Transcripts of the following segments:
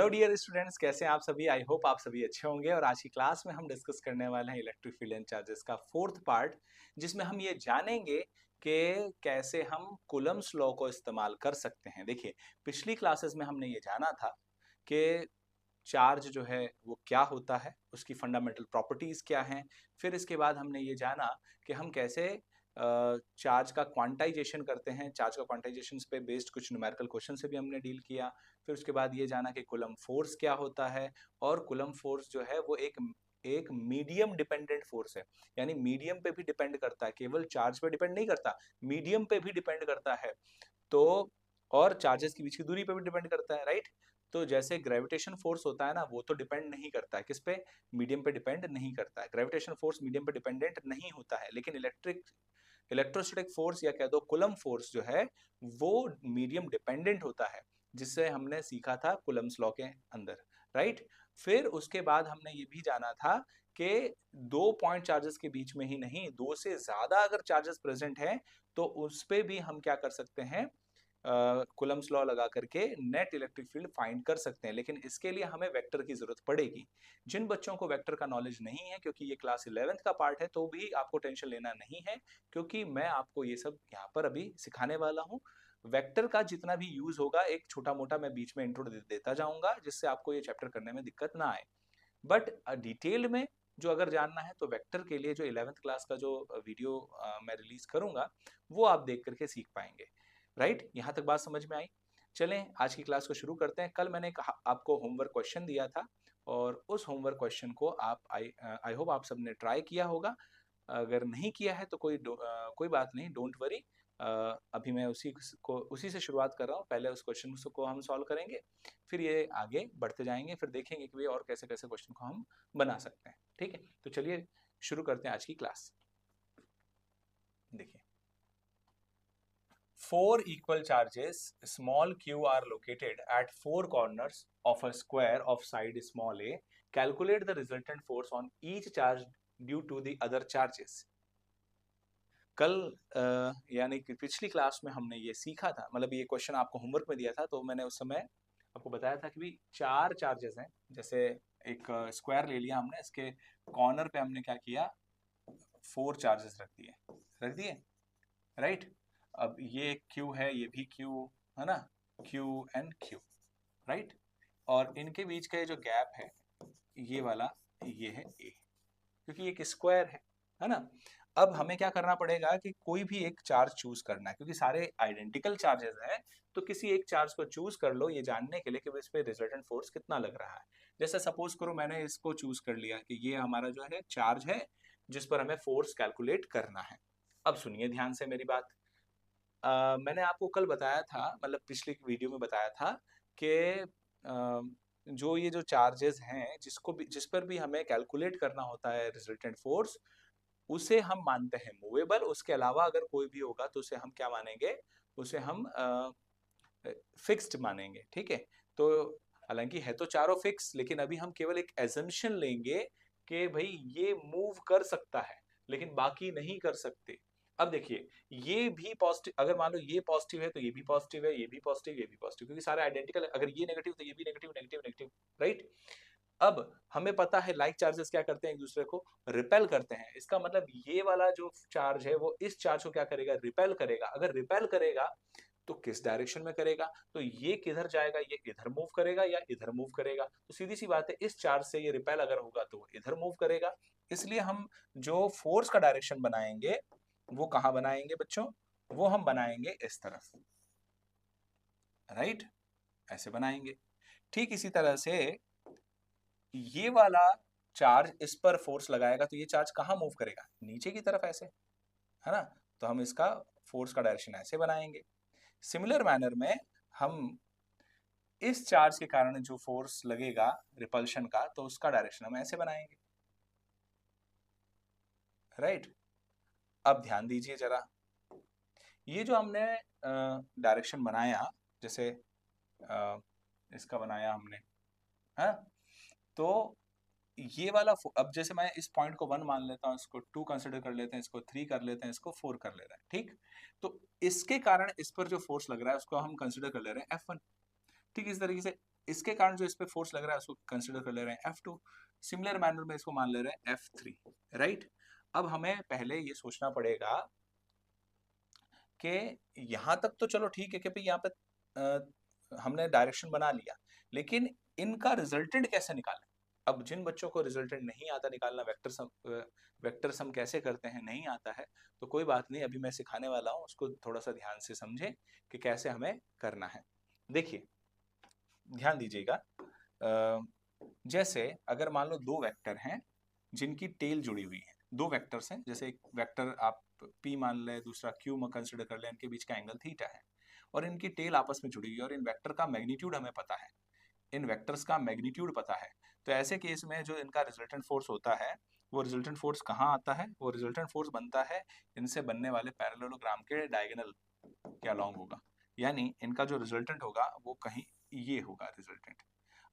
Hello dear students, कैसे हैं आप सभी। आई होप आप सभी अच्छे होंगे। और आज की क्लास में हम डिस्कस करने वाले हैं इलेक्ट्रिक फील्ड एंड चार्जेस का फोर्थ पार्ट, जिसमें हम ये जानेंगे कि कैसे हम कूलम्स लॉ को इस्तेमाल कर सकते हैं। देखिए, पिछली क्लासेस में हमने ये जाना था कि चार्ज जो है वो क्या होता है, उसकी फंडामेंटल प्रॉपर्टीज क्या हैं। फिर इसके बाद हमने ये जाना कि हम कैसे चार्ज का क्वांटाइजेशन करते हैं। चार्ज का क्वांटाइजेशन पे बेस्ड कुछ न्यूमेरिकल क्वेश्चन से भी हमने डील किया। फिर उसके बाद ये जाना कि कूलम्ब फोर्स क्या होता है। और कूलम्ब फोर्स जो है वो एक मीडियम डिपेंडेंट फोर्स है, यानी मीडियम पे भी डिपेंड करता है, केवल चार्ज पे डिपेंड नहीं करता, मीडियम पे भी डिपेंड करता है। तो और चार्जेस के बीच की दूरी पे भी डिपेंड करता है, राइट। तो जैसे ग्रेविटेशन फोर्स होता है ना, वो तो डिपेंड नहीं करता है किस पे, मीडियम पे डिपेंड नहीं करता है। ग्रेविटेशन फोर्स मीडियम पे डिपेंडेंट नहीं होता है, लेकिन इलेक्ट्रोस्टैटिक फोर्स या कह दो कूलम्ब फोर्स जो है वो मीडियम डिपेंडेंट होता है, जिससे हमने सीखा था कूलम्ब्स लॉ के अंदर, राइट। फिर उसके बाद हमने ये भी जाना था कि दो पॉइंट चार्जेस के बीच में ही नहीं, दो से ज्यादा अगर चार्जेस प्रेजेंट हैं तो उस पे भी हम क्या कर सकते हैं, कूलम्ब्स लॉ लगा करके नेट इलेक्ट्रिक फील्ड फाइंड कर सकते हैं। लेकिन इसके लिए हमें वेक्टर की जरूरत पड़ेगी। जिन बच्चों को वेक्टर का नॉलेज नहीं है, क्योंकि ये क्लास 11th का पार्ट है, तो भी आपको टेंशन लेना नहीं है, क्योंकि मैं आपको ये सब यहाँ पर अभी सिखाने वाला हूँ। वेक्टर का जितना भी यूज होगा, एक छोटा मोटा मैं बीच में इंट्रो देता जाऊंगा, जिससे आपको ये चैप्टर करने में दिक्कत ना आए। बट डिटेल में जो अगर जानना है तो वेक्टर के लिए जो 11th क्लास का जो वीडियो मैं रिलीज करूंगा, वो आप देख करके सीख पाएंगे, राइट। यहाँ तक बात समझ में आई। चलें आज की क्लास को शुरू करते हैं। कल मैंने आपको होमवर्क क्वेश्चन दिया था, और उस होमवर्क क्वेश्चन को आप आई होप आप सबने ट्राई किया होगा। अगर नहीं किया है तो कोई बात नहीं, डोंट वरी। अभी मैं उसी से शुरुआत कर रहा हूँ। पहले उस क्वेश्चन को हम सॉल्व करेंगे, फिर ये आगे बढ़ते जाएंगे, फिर देखेंगे कि भाई और कैसे कैसे क्वेश्चन को हम बना सकते हैं। ठीक है, तो चलिए शुरू करते हैं आज की क्लास। देखिए, four equal charges small q are located at four corners of a square of side small a. Calculate the resultant force on each charge due to the other charges. कल यानी कि पिछली क्लास में हमने ये सीखा था, मतलब ये क्वेश्चन आपको होमवर्क में दिया था, तो मैंने उस समय आपको बताया था कि भी चार चार्जेस हैं। जैसे एक स्क्वायर ले लिया हमने, इसके कॉर्नर पे हमने क्या किया, फोर चार्जेस रख दिए, राइट। अब ये क्यू है, ये भी क्यू है ना, क्यू एंड क्यू, राइट। और इनके बीच का ये जो गैप है, ये वाला, ये है ए, क्योंकि एक स्क्वायर है ना। अब हमें क्या करना पड़ेगा कि कोई भी एक चार्ज चूज करना है, क्योंकि सारे आइडेंटिकल चार्जेस हैं। तो किसी एक चार्ज को चूज कर लो, ये जानने के लिए कि इस पे रिजल्टेंट फोर्स कितना लग रहा है। जैसे सपोज करो मैंने इसको चूज कर लिया कि ये हमारा जो है चार्ज है, जिस पर हमें फोर्स कैलकुलेट करना है। अब सुनिए ध्यान से मेरी बात। मैंने आपको कल बताया था, मतलब पिछली वीडियो में बताया था कि जो ये जो चार्जेस हैं, जिस पर भी हमें कैलकुलेट करना होता है रिजल्टेंट फोर्स, उसे हम मानते हैं मूवेबल। उसके अलावा अगर कोई भी होगा तो उसे हम क्या मानेंगे, उसे हम फिक्स्ड मानेंगे, ठीक है। तो हालांकि है तो चारों फिक्स, लेकिन अभी हम केवल एक एजम्पशन लेंगे कि भाई ये मूव कर सकता है, लेकिन बाकी नहीं कर सकते। अब देखिए, ये भी पॉजिटिव, अगर मान लो ये पॉजिटिव है तो ये भी पॉजिटिव है, ये भी पॉजिटिव, ये भी पॉजिटिव, क्योंकि सारे आइडेंटिकल। अगर ये नेगेटिव तो ये भी नेगेटिव, नेगेटिव नेगेटिव, राइट। अब हमें पता है लाइक चार्जेस क्या करते हैं, एक दूसरे को रिपेल करते हैं। इसका मतलब ये वाला जो चार्ज है वो इस चार्ज को क्या करेगा, रिपेल करेगा। अगर रिपेल करेगा तो किस डायरेक्शन में करेगा, तो ये किधर जाएगा, ये इधर मूव करेगा या इधर मूव करेगा। तो सीधी सी बात है, इस चार्ज से ये रिपेल अगर होगा तो वो इधर मूव करेगा। इसलिए हम जो फोर्स का डायरेक्शन बनाएंगे वो कहाँ बनाएंगे बच्चों, वो हम बनाएंगे इस तरफ, राइट, ऐसे बनाएंगे। ठीक इसी तरह से ये वाला चार्ज इस पर फोर्स लगाएगा तो ये चार्ज कहाँ मूव करेगा, नीचे की तरफ, ऐसे, है ना। तो हम इसका फोर्स का डायरेक्शन ऐसे बनाएंगे। सिमिलर मैनर में हम इस चार्ज के कारण जो फोर्स लगेगा रिपल्शन का, तो उसका डायरेक्शन हम ऐसे बनाएंगे, राइट। अब ध्यान दीजिए जरा, ये जो हमने डायरेक्शन बनाया, जैसे इसका बनाया हमने, है, तो ये वाला अब जैसे मैं इस पॉइंट को 1 मान लेता हूँ, इसको 2 कंसिडर कर लेते हैं, इसको 3 कर लेते हैं, इसको 4 कर ले रहे हैं, ठीक। तो इसके कारण इस पर जो फोर्स लग रहा है उसको हम कंसिडर कर ले रहे हैं F1। ठीक इस तरीके से इसके कारण जो इस पे फोर्स लग रहा है उसको कंसिडर कर ले रहे हैं F2। सिमिलर मैनर में इसको मान ले रहे हैं F3, राइट। अब हमें पहले ये सोचना पड़ेगा कि यहाँ तक तो चलो ठीक है कि भाई यहाँ पे हमने डायरेक्शन बना लिया, लेकिन इनका रिजल्टेंट कैसे निकालें। अब जिन बच्चों को रिजल्टेंट नहीं आता निकालना, वेक्टर सम कैसे करते हैं नहीं आता है, तो कोई बात नहीं, अभी मैं सिखाने वाला हूँ, उसको थोड़ा सा ध्यान से समझें कि कैसे हमें करना है। देखिए ध्यान दीजिएगा, जैसे अगर मान लो दो वेक्टर हैं जिनकी टेल जुड़ी हुई है, दो वेक्टर्स हैं, जैसे एक वेक्टर आप P मान लें, दूसरा Q में कंसिडर कर लें, इनके बीच का एंगल थीटा है और इनकी टेल आपस में जुड़ी हुई है और इन वेक्टर का मैग्नीट्यूड हमें पता है, इन वेक्टर्स का मैग्नीट्यूड पता है। तो ऐसे केस में जो इनका रिजल्टेंट फोर्स होता है, वो रिजल्टेंट फोर्स कहाँ आता है, वो रिजल्टेंट फोर्स बनता है इनसे बनने वाले पैरेललोग्राम के डायगोनल के अलोंग होगा, यानी इनका जो रिजल्टेंट होगा वो कहीं ये होगा रिजल्टेंट।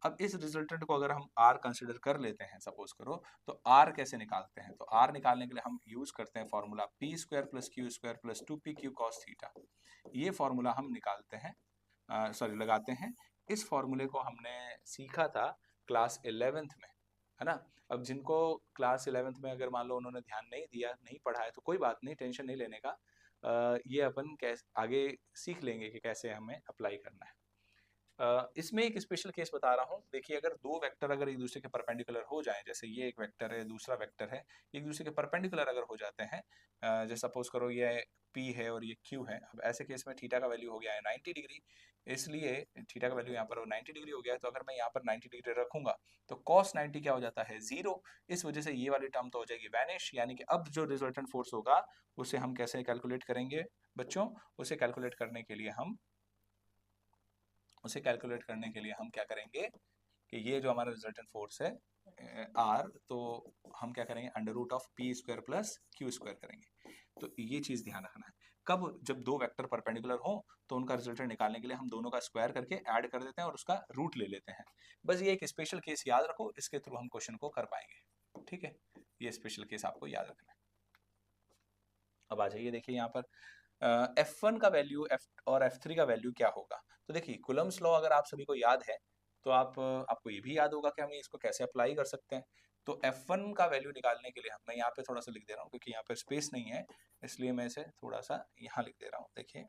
अब इस रिजल्टेंट को अगर हम R कंसिडर कर लेते हैं, सपोज करो, तो R कैसे निकालते हैं, तो R निकालने के लिए हम यूज करते हैं formula p square plus q square plus 2pq cos theta. ये फॉर्मूला हम निकालते हैं, सॉरी लगाते हैं। इस फॉर्मूले को हमने सीखा था क्लास 11th में, है ना। अब जिनको क्लास 11th में अगर मान लो उन्होंने ध्यान नहीं दिया, नहीं पढ़ा है, तो कोई बात नहीं, टेंशन नहीं लेने का, ये अपन कैसे आगे सीख लेंगे कि कैसे हमें अप्लाई करना है। इसमें एक स्पेशल केस बता रहा हूँ। देखिए अगर दो वेक्टर अगर एक दूसरे के परपेंडिकुलर हो जाएं, जैसे ये एक वेक्टर है दूसरा वेक्टर है, एक दूसरे के परपेंडिकुलर अगर हो जाते हैं, जैसे सपोज करो ये P है और ये Q है, अब ऐसे केस में थीटा का वैल्यू हो गया है 90 डिग्री, इसलिए थीटा का वैल्यू यहाँ पर 90 डिग्री हो गया है, तो अगर मैं यहाँ पर 90 डिग्री रखूंगा तो cos 90 क्या हो जाता है 0, इस वजह से ये वाली टर्म तो हो जाएगी वैनिश, यानी कि अब जो रिजल्टेंट फोर्स होगा उसे हम कैसे कैलकुलेट करेंगे बच्चों, उसे कैलकुलेट करने के लिए हम क्या करेंगे कि ये जो हमारा रिजल्टेंट फोर्स है R, तो हम क्या करेंगे under root of p square plus q square करेंगे। तो ये चीज ध्यान रखना है, कब, जब दो वेक्टर परपेंडिकुलर हो तो उनका रिजल्टेंट निकालने के लिए हम दोनों का स्क्वायर करके ऐड कर देते हैं और उसका रूट ले लेते हैं। बस ये एक स्पेशल केस याद रखो, इसके थ्रू हम क्वेश्चन को कर पाएंगे, ठीक है। ये स्पेशल केस आपको याद रखना है। अब आ जाइए, देखिए यहाँ पर F1 का वैल्यू और F3 का वैल्यू क्या होगा। तो देखिए कुलम्स लॉ अगर आप सभी को याद है तो आपको ये भी याद होगा कि हम इसको कैसे अप्लाई कर सकते हैं। तो F1 का वैल्यू निकालने के लिए मैं यहाँ पे थोड़ा सा लिख दे रहा हूँ क्योंकि यहाँ पे स्पेस नहीं है, इसलिए मैं इसे थोड़ा सा यहाँ लिख दे रहा हूँ। देखिए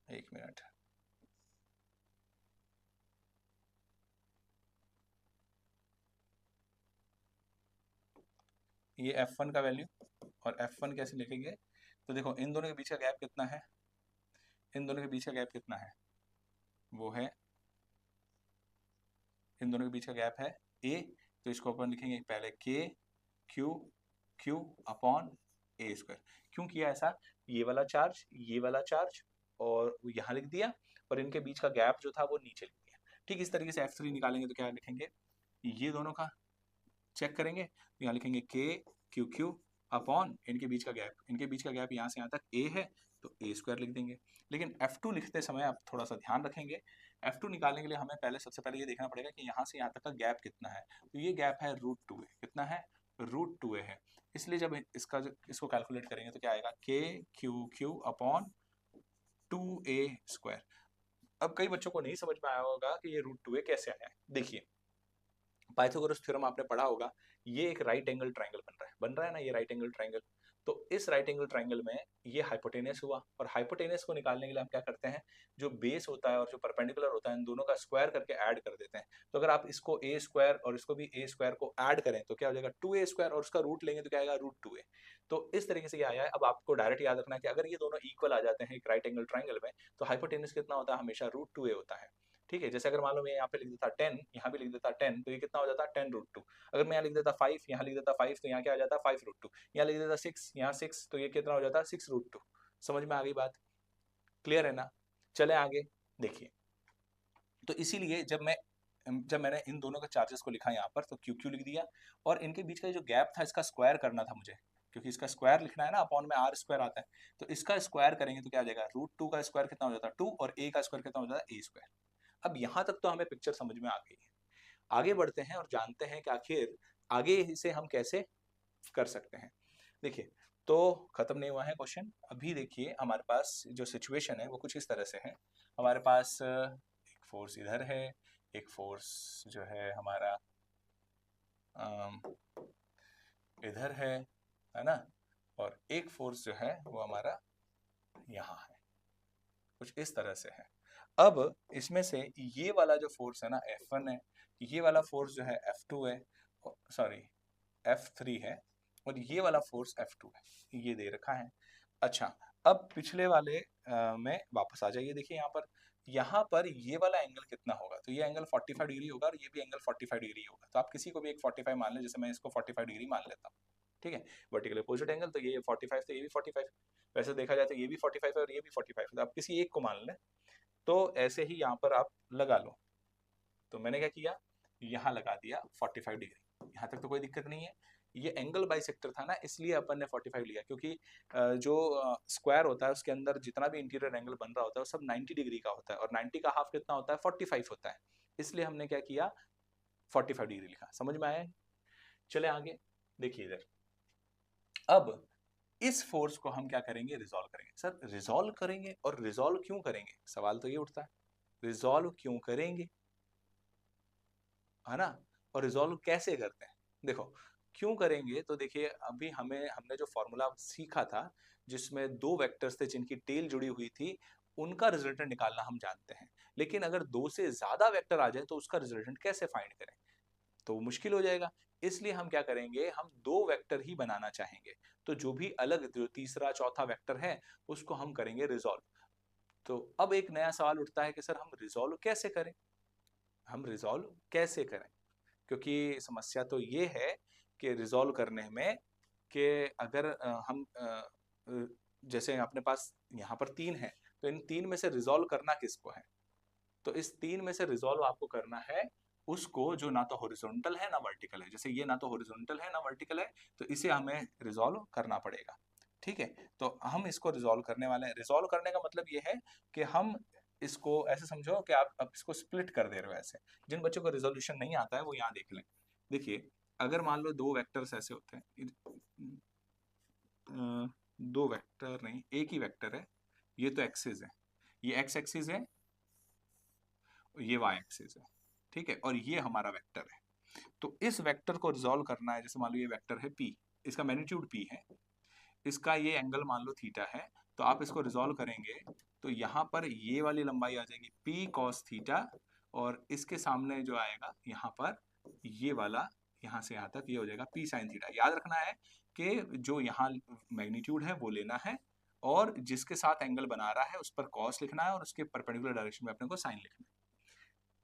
1 मिनट, ये F1 का वैल्यू और F1 कैसे लिखेंगे, तो देखो इन दोनों के बीच का गैप कितना है, इन दोनों के बीच का गैप कितना है, वो है, इन दोनों के बीच का गैप है A, तो इसको अपन लिखेंगे पहले K Q upon A square. क्यों किया ऐसा, ये वाला चार्ज और यहाँ लिख दिया और इनके बीच का गैप जो था वो नीचे लिख दिया। ठीक इस तरीके से F3 निकालेंगे तो क्या लिखेंगे, ये दोनों का चेक करेंगे तो यहाँ लिखेंगे Q अपॉन इनके बीच का गैप, इनके बीच का गैप यहाँ से यहाँ तक A है तो A स्क्वायर लिख देंगे। लेकिन F2 लिखते समय आप थोड़ा सा ध्यान रखेंगे, F2 निकालने के लिए हमें सबसे पहले ये देखना पड़ेगा कि यहाँ से यहाँ तक का गैप कितना है, तो ये गैप है √2a, कितना है √2a है। इसलिए जब इसको कैलकुलेट करेंगे तो क्या आएगा Q अपॉन 2a स्क्वायर। अब कई बच्चों को नहीं समझ में आया होगा कि ये √2a कैसे आया है। देखिए पाइथागोरस थ्योरम आपने पढ़ा होगा, ये एक राइट एंगल ट्रायंगल बन रहा है ना, ये राइट एंगल ट्रायंगल। तो इस राइट एंगल ट्रायंगल में ये हाइपोटेनस हुआ और हाइपोटेनस को निकालने के लिए हम क्या करते हैं, जो बेस होता है और जो परपेंडिकुलर होता है इन दोनों का स्क्वायर करके ऐड कर देते हैं। तो अगर आप इसको a स्क्वायर और इसको भी a स्क्वायर को ऐड करें तो क्या हो जाएगा 2a स्क्वायर और उसका रूट लेंगे तो क्या आएगा √2a। तो इस तरीके से ये आया है। अब आपको डायरेक्ट याद रखना है कि अगर ये दोनों इक्वल आ जाते हैं एक राइट एंगल ट्रायंगल में तो हाइपोटेनस कितना होता है, हमेशा √2a होता है। ठीक है, जैसे अगर मान लो मैं यहाँ पे लिख देता 10, यहाँ भी लिख देता 10, तो ये कितना हो जाता 10√2। अगर मैं यहाँ लिख देता 5, यहाँ लिख देता 5, तो यहाँ क्या आ जाता 5√2। यहाँ लिख देता 6, यहाँ 6, तो ये कितना हो जाता 6√2। समझ में आ गई बात, क्लियर है ना। चले आगे देखिए, तो इसीलिए जब मैंने इन दोनों के चार्जेस को लिखा यहाँ पर तो क्यू लिख दिया और इनके बीच का जो गैप था इसका स्क्वायर करना था मुझे, क्योंकि इसका स्क्वायर लिखना है ना, अपॉन में आर स्क्वायर आता है, तो इसका स्क्वायर करेंगे तो क्या आ जाएगा √2 का स्क्वायर कितना हो जाता है 2 और a का स्क्वायर कितना हो जाता है a स्क्वायर। अब यहाँ तक तो हमें पिक्चर समझ में आ गई है। आगे बढ़ते हैं और जानते हैं कि आखिर आगे इसे हम कैसे कर सकते हैं। देखिए तो खत्म नहीं हुआ है क्वेश्चन, अभी देखिए हमारे पास जो सिचुएशन है वो कुछ इस तरह से है। हमारे पास एक फोर्स इधर है, एक फोर्स जो है हमारा इधर है ना, और एक फोर्स जो है वो हमारा यहाँ है, कुछ इस तरह से है। अब इसमें से ये वाला जो फोर्स है ना F1 है, ये वाला फोर्स जो है F2 है, सॉरी F3 है, और ये वाला फोर्स F2 है, ये दे रखा है। अच्छा, अब पिछले वाले में वापस आ जाइए। देखिए यहाँ पर ये वाला एंगल कितना होगा, तो ये एंगल 45 डिग्री होगा और ये भी एंगल 45 डिग्री होगा। तो आप किसी को भी एक 45 मान लें, जैसे मैं इसको 45 डिग्री मान लेता हूँ, ठीक है। वर्टिकल अपोजिट एंगल, तो ये 45 तो ये भी 45, वैसे देखा जाए तो ये भी 45 है और ये भी 45 है, तो आप किसी एक को मान लें। तो ऐसे ही यहाँ पर आप लगा लो। तो मैंने क्या किया, यहाँ लगा दिया 45 डिग्री, यहाँ तक तो कोई दिक्कत नहीं है। ये एंगल बाइसेक्टर था ना, इसलिए अपन ने 45 लिया, क्योंकि जो स्क्वायर होता है उसके अंदर जितना भी इंटीरियर एंगल बन रहा होता है वो सब 90 डिग्री का होता है, और 90 का हाफ कितना होता है, 45 होता है। इसलिए हमने क्या किया, 45 डिग्री लिखा। समझ में आया? चले आगे देखिए इधर। अब इस फोर्स को हम क्या करेंगे, रिजॉल्व करेंगे। सर रिजॉल्व करेंगे, और रिजॉल्व क्यों करेंगे, सवाल तो ये उठता है, रिजॉल्व क्यों करेंगे, है ना, और रिजॉल्व कैसे करते हैं। देखो क्यों करेंगे, तो देखिए अभी हमने जो फॉर्मूला सीखा था जिसमें दो वेक्टर्स थे जिनकी टेल जुड़ी हुई थी, उनका रिजल्टेंट निकालना हम जानते हैं। लेकिन अगर दो से ज्यादा वेक्टर आ जाए तो उसका रिजल्टेंट कैसे फाइंड करें, तो मुश्किल हो जाएगा। इसलिए हम क्या करेंगे, हम दो वेक्टर ही बनाना चाहेंगे। तो जो भी अलग, जो तीसरा चौथा वेक्टर है उसको हम करेंगे रिजॉल्व। तो अब एक नया सवाल उठता है कि सर हम रिजॉल्व कैसे करें, हम रिजॉल्व कैसे करें, क्योंकि समस्या तो ये है कि रिजॉल्व करने में कि अगर हम जैसे अपने पास यहाँ पर 3 है, तो इन 3 में से रिजॉल्व करना किसको है, तो इस 3 में से रिजॉल्व आपको करना है उसको जो ना तो हॉरिजॉन्टल है ना वर्टिकल है। जैसे ये ना तो हॉरिजॉन्टल है ना वर्टिकल है, तो इसे हमें रिजॉल्व करना पड़ेगा, ठीक है। तो हम इसको रिजॉल्व करने वाले हैं। रिजॉल्व करने का मतलब ये है कि हम इसको ऐसे समझो कि आप अब इसको स्प्लिट कर दे रहे हो ऐसे। जिन बच्चों को रिजोल्यूशन नहीं आता है वो यहाँ देख लें। देखिए अगर मान लो दो वेक्टर्स ऐसे होते हैं, दो वेक्टर नहीं, एक ही वेक्टर है, ये तो एक्सिस है, ये एक्स एक्सिस है, ये वाई एक्सिस है, ठीक है, और ये हमारा वेक्टर है। तो इस वेक्टर को रिजॉल्व करना है, जैसे मान लो ये वेक्टर है p, इसका मैग्नीट्यूड p है, इसका ये एंगल मान लो थीटा है, तो आप इसको रिजॉल्व करेंगे तो यहाँ पर ये वाली लंबाई आ जाएगी p cos थीटा, और इसके सामने जो आएगा यहाँ पर ये वाला, यहाँ से यहाँ तक ये हो जाएगा p sin थीटा। याद रखना है कि जो यहाँ मैग्नीट्यूड है वो लेना है, और जिसके साथ एंगल बना रहा है उस पर cos लिखना है, और उसके परपेंडिकुलर डायरेक्शन में अपने को साइन लिखना है।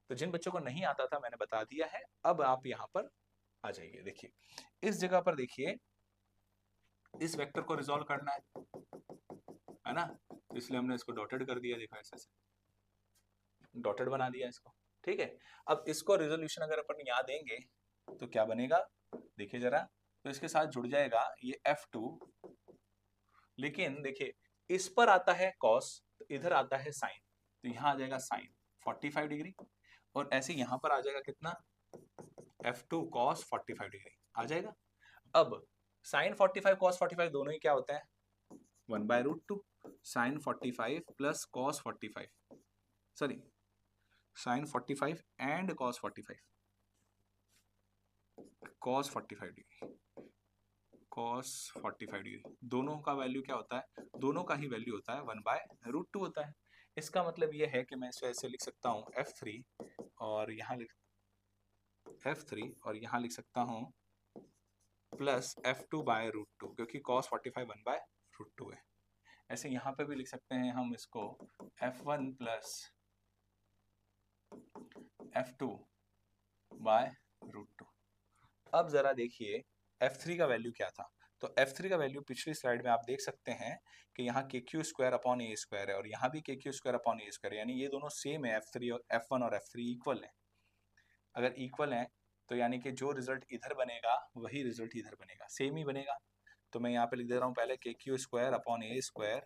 तो जिन बच्चों को नहीं आता था मैंने बता दिया है। अब आप यहाँ पर आ जाइए। देखिए इस जगह पर देखिए, इस वेक्टर को रिजॉल्व करना है ना, तो इसलिए हमने इसको डॉटेड कर दिया, देखो ऐसे ऐसे डॉटेड बना दिया इसको, ठीक है। अब इसको रिजोल्यूशन अगर अपन यहाँ देंगे तो क्या बनेगा, देखिए जरा, तो इसके साथ जुड़ जाएगा ये F2, लेकिन देखिए इस पर आता है cos, तो इधर आता है साइन, तो यहाँ आ जाएगा साइन 45 डिग्री, और ऐसे यहाँ पर आ जाएगा कितना, F2 cos 45 डिग्री आ जाएगा। अब साइन 45 cos 45 दोनों ही क्या होते हैं, 1/√2 sine 45 plus cos 45, sorry sine 45 and cos 45, cos 45 degree, cos 45 degree, दोनों का वैल्यू क्या होता है, दोनों का ही वैल्यू होता है 1/√2 होता है। इसका मतलब ये है कि मैं इसे ऐसे लिख सकता हूँ F3, और यहाँ लिख F3 और यहाँ लिख सकता हूँ प्लस F2/√2, क्योंकि cos 45 1/√2 है। ऐसे यहाँ पे भी लिख सकते हैं हम इसको F1 प्लस F2/√2। अब जरा देखिए F3 का वैल्यू क्या था, तो F3 का वैल्यू पिछली स्लाइड में आप देख सकते हैं कि यहाँ KQ²/A² है, और यहाँ भी KQ²/A², यानी ये दोनों सेम है, F3 और F1 और F3 इक्वल है। अगर इक्वल है तो यानी कि जो रिजल्ट इधर बनेगा वही रिजल्ट इधर बनेगा, सेम ही बनेगा। तो मैं यहाँ पे लिख दे रहा हूँ पहले KQ²/A²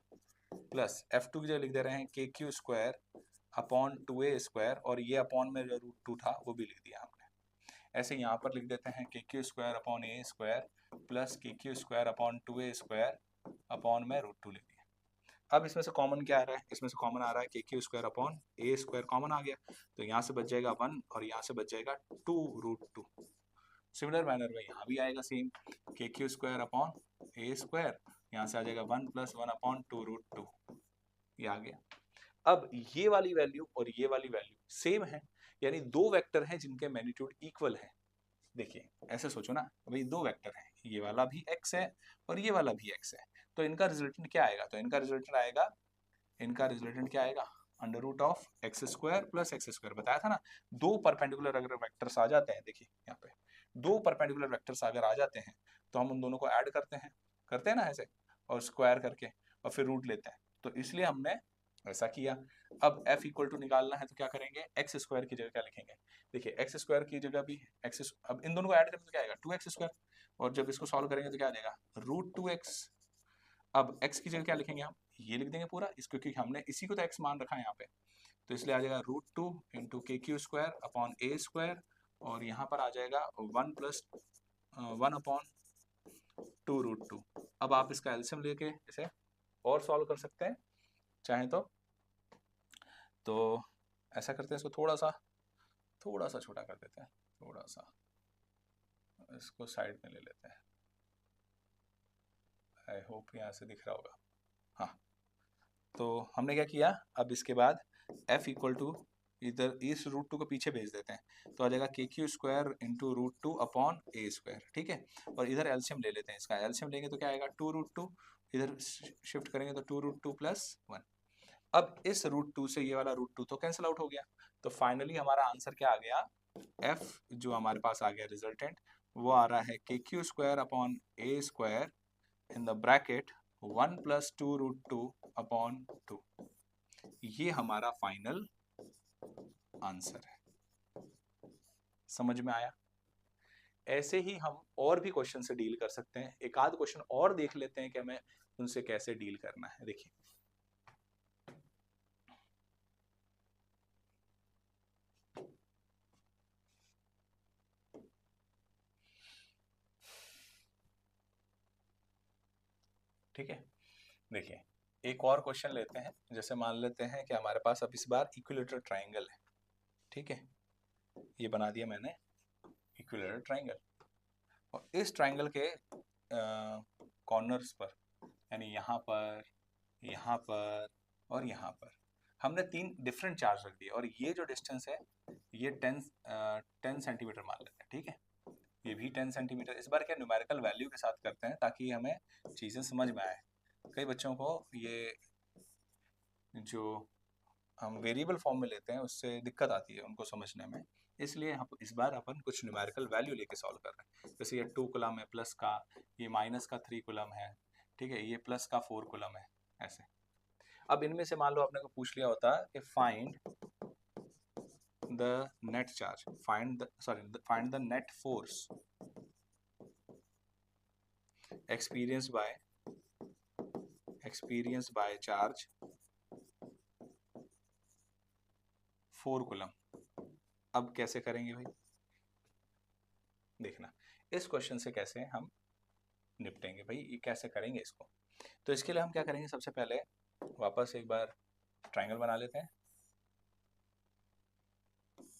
प्लस F2 की जगह लिख दे रहे हैं KQ²/2A², और ये अपॉन में जो √2 था वो भी लिख दिया हमने। ऐसे यहाँ पर लिख देते हैं KQ²/A² प्लस KQ²/2A² अपॉन में √2 लिख दिया। अब इसमें से कॉमन क्या आ रहा है, इसमें से कॉमन आ रहा है के क्यू स्क्वायर अपॉन ए स्क्वायर कॉमन आ गया, तो यहाँ से बच जाएगा 1 और यहाँ से बच जाएगा 2√2। सिमिलर मैनर में यहाँ भी आएगा सेम, के क्यू स्क्वायर अपॉन ए स्क्वायर, यहाँ से आ जाएगा 1 + 1 अपॉन 2√2, ये आ गया। अब ये वाली वैल्यू और ये वाली वैल्यू सेम है, यानी दो वेक्टर हैं जिनके मैग्नीट्यूड इक्वल है। देखिए ऐसे सोचो ना, भाई दो वेक्टर हैं, ये वाला भी x है और ये वाला भी x है, तो इनका रिजल्टेंट क्या आएगा, तो इनका रिजल्टेंट क्या आएगा, √(x² + x²। बताया था ना, दो परपेंडिकुलर अगर वेक्टर्स आ जाते हैं, देखिए यहाँ पे दो परपेंडिकुलर वेक्टर्स अगर आ जाते हैं तो हम उन दोनों को ऐड करते हैं ना ऐसे, और स्क्वायर करके और फिर रूट लेते हैं, तो इसलिए हमने ऐसा किया। अब f = निकालना है तो क्या करेंगे, x² की जगह क्या लिखेंगे, देखिए x² की जगह भी x, अब इन दोनों को ऐड करें तो क्या आएगा 2x², और जब इसको सॉल्व करेंगे तो क्या आ जाएगा √2x। अब x की जगह क्या लिखेंगे हम, ये लिख देंगे पूरा इसको, क्योंकि हमने इसी को तो x मान रखा है यहाँ पे, तो इसलिए आ जाएगा √2 × KQ² अपॉन a², और यहाँ पर आ जाएगा 1 + 1 अपॉन 2√2। अब आप इसका एलसीएम लेके इसे और सॉल्व कर सकते हैं चाहें तो ऐसा करते हैं, इसको थोड़ा सा छोटा कर देते हैं, थोड़ा सा इसको साइड में ले लेते हैं, आई होप यहाँ से दिख रहा होगा। हाँ, तो हमने क्या किया, अब इसके बाद f = इधर इस √2 को पीछे भेज देते हैं, तो आ जाएगा KQ² × √2 अपॉन a², ठीक है। और इधर एलसीएम ले लेते हैं, इसका एलसीएम लेंगे तो क्या आएगा 2√2, इधर शिफ्ट करेंगे तो 2√2 + 1। अब इस √2 से ये वाला √2 तो कैंसिल आउट हो गया, तो फाइनली हमारा आंसर क्या आ गया, f जो हमारे पास आ गया रिजल्टेंट, वो आ रहा है KQ² upon a² in the bracket 1 + 2√2 upon 2। ये हमारा फाइनल आंसर है। समझ में आया? ऐसे ही हम और भी क्वेश्चन से डील कर सकते हैं, एक आध क्वेश्चन और देख लेते हैं कि हमें उनसे कैसे डील करना है। देखिए ठीक है, देखिए एक और क्वेश्चन लेते हैं, जैसे मान लेते हैं कि हमारे पास अब इस बार इक्विलेटरल ट्राइंगल है, ठीक है, ये बना दिया मैंने इक्विलेटरल ट्राइंगल, और इस ट्राइंगल के कॉर्नर्स पर, यानी यहाँ पर, यहाँ पर और यहाँ पर हमने 3 डिफरेंट चार्ज रख दिए, और ये जो डिस्टेंस है ये 10 सेंटीमीटर मान लेते हैं, ठीक है, ये भी 10 सेंटीमीटर। इस बार क्या न्यूमेरिकल वैल्यू के साथ करते हैं ताकि हमें चीज़ें समझ में आए। कई बच्चों को ये जो हम वेरिएबल फॉर्म में लेते हैं उससे दिक्कत आती है उनको समझने में, इसलिए हम इस बार अपन कुछ न्यूमेरिकल वैल्यू लेके सॉल्व कर रहे हैं। जैसे ये 2 कूलम है प्लस का, ये माइनस का 3 कूलम है, ठीक है, ये प्लस का 4 कूलम है, ऐसे। अब इनमें से मान लो आपने को पूछ लिया होता कि find the net charge, find the net force experienced by charge 4 coulomb. अब कैसे करेंगे भाई, देखना इस क्वेश्चन से कैसे हम निपटेंगे भाई, ये कैसे करेंगे इसको। तो इसके लिए हम क्या करेंगे, सबसे पहले वापस एक बार ट्रायंगल बना लेते हैं।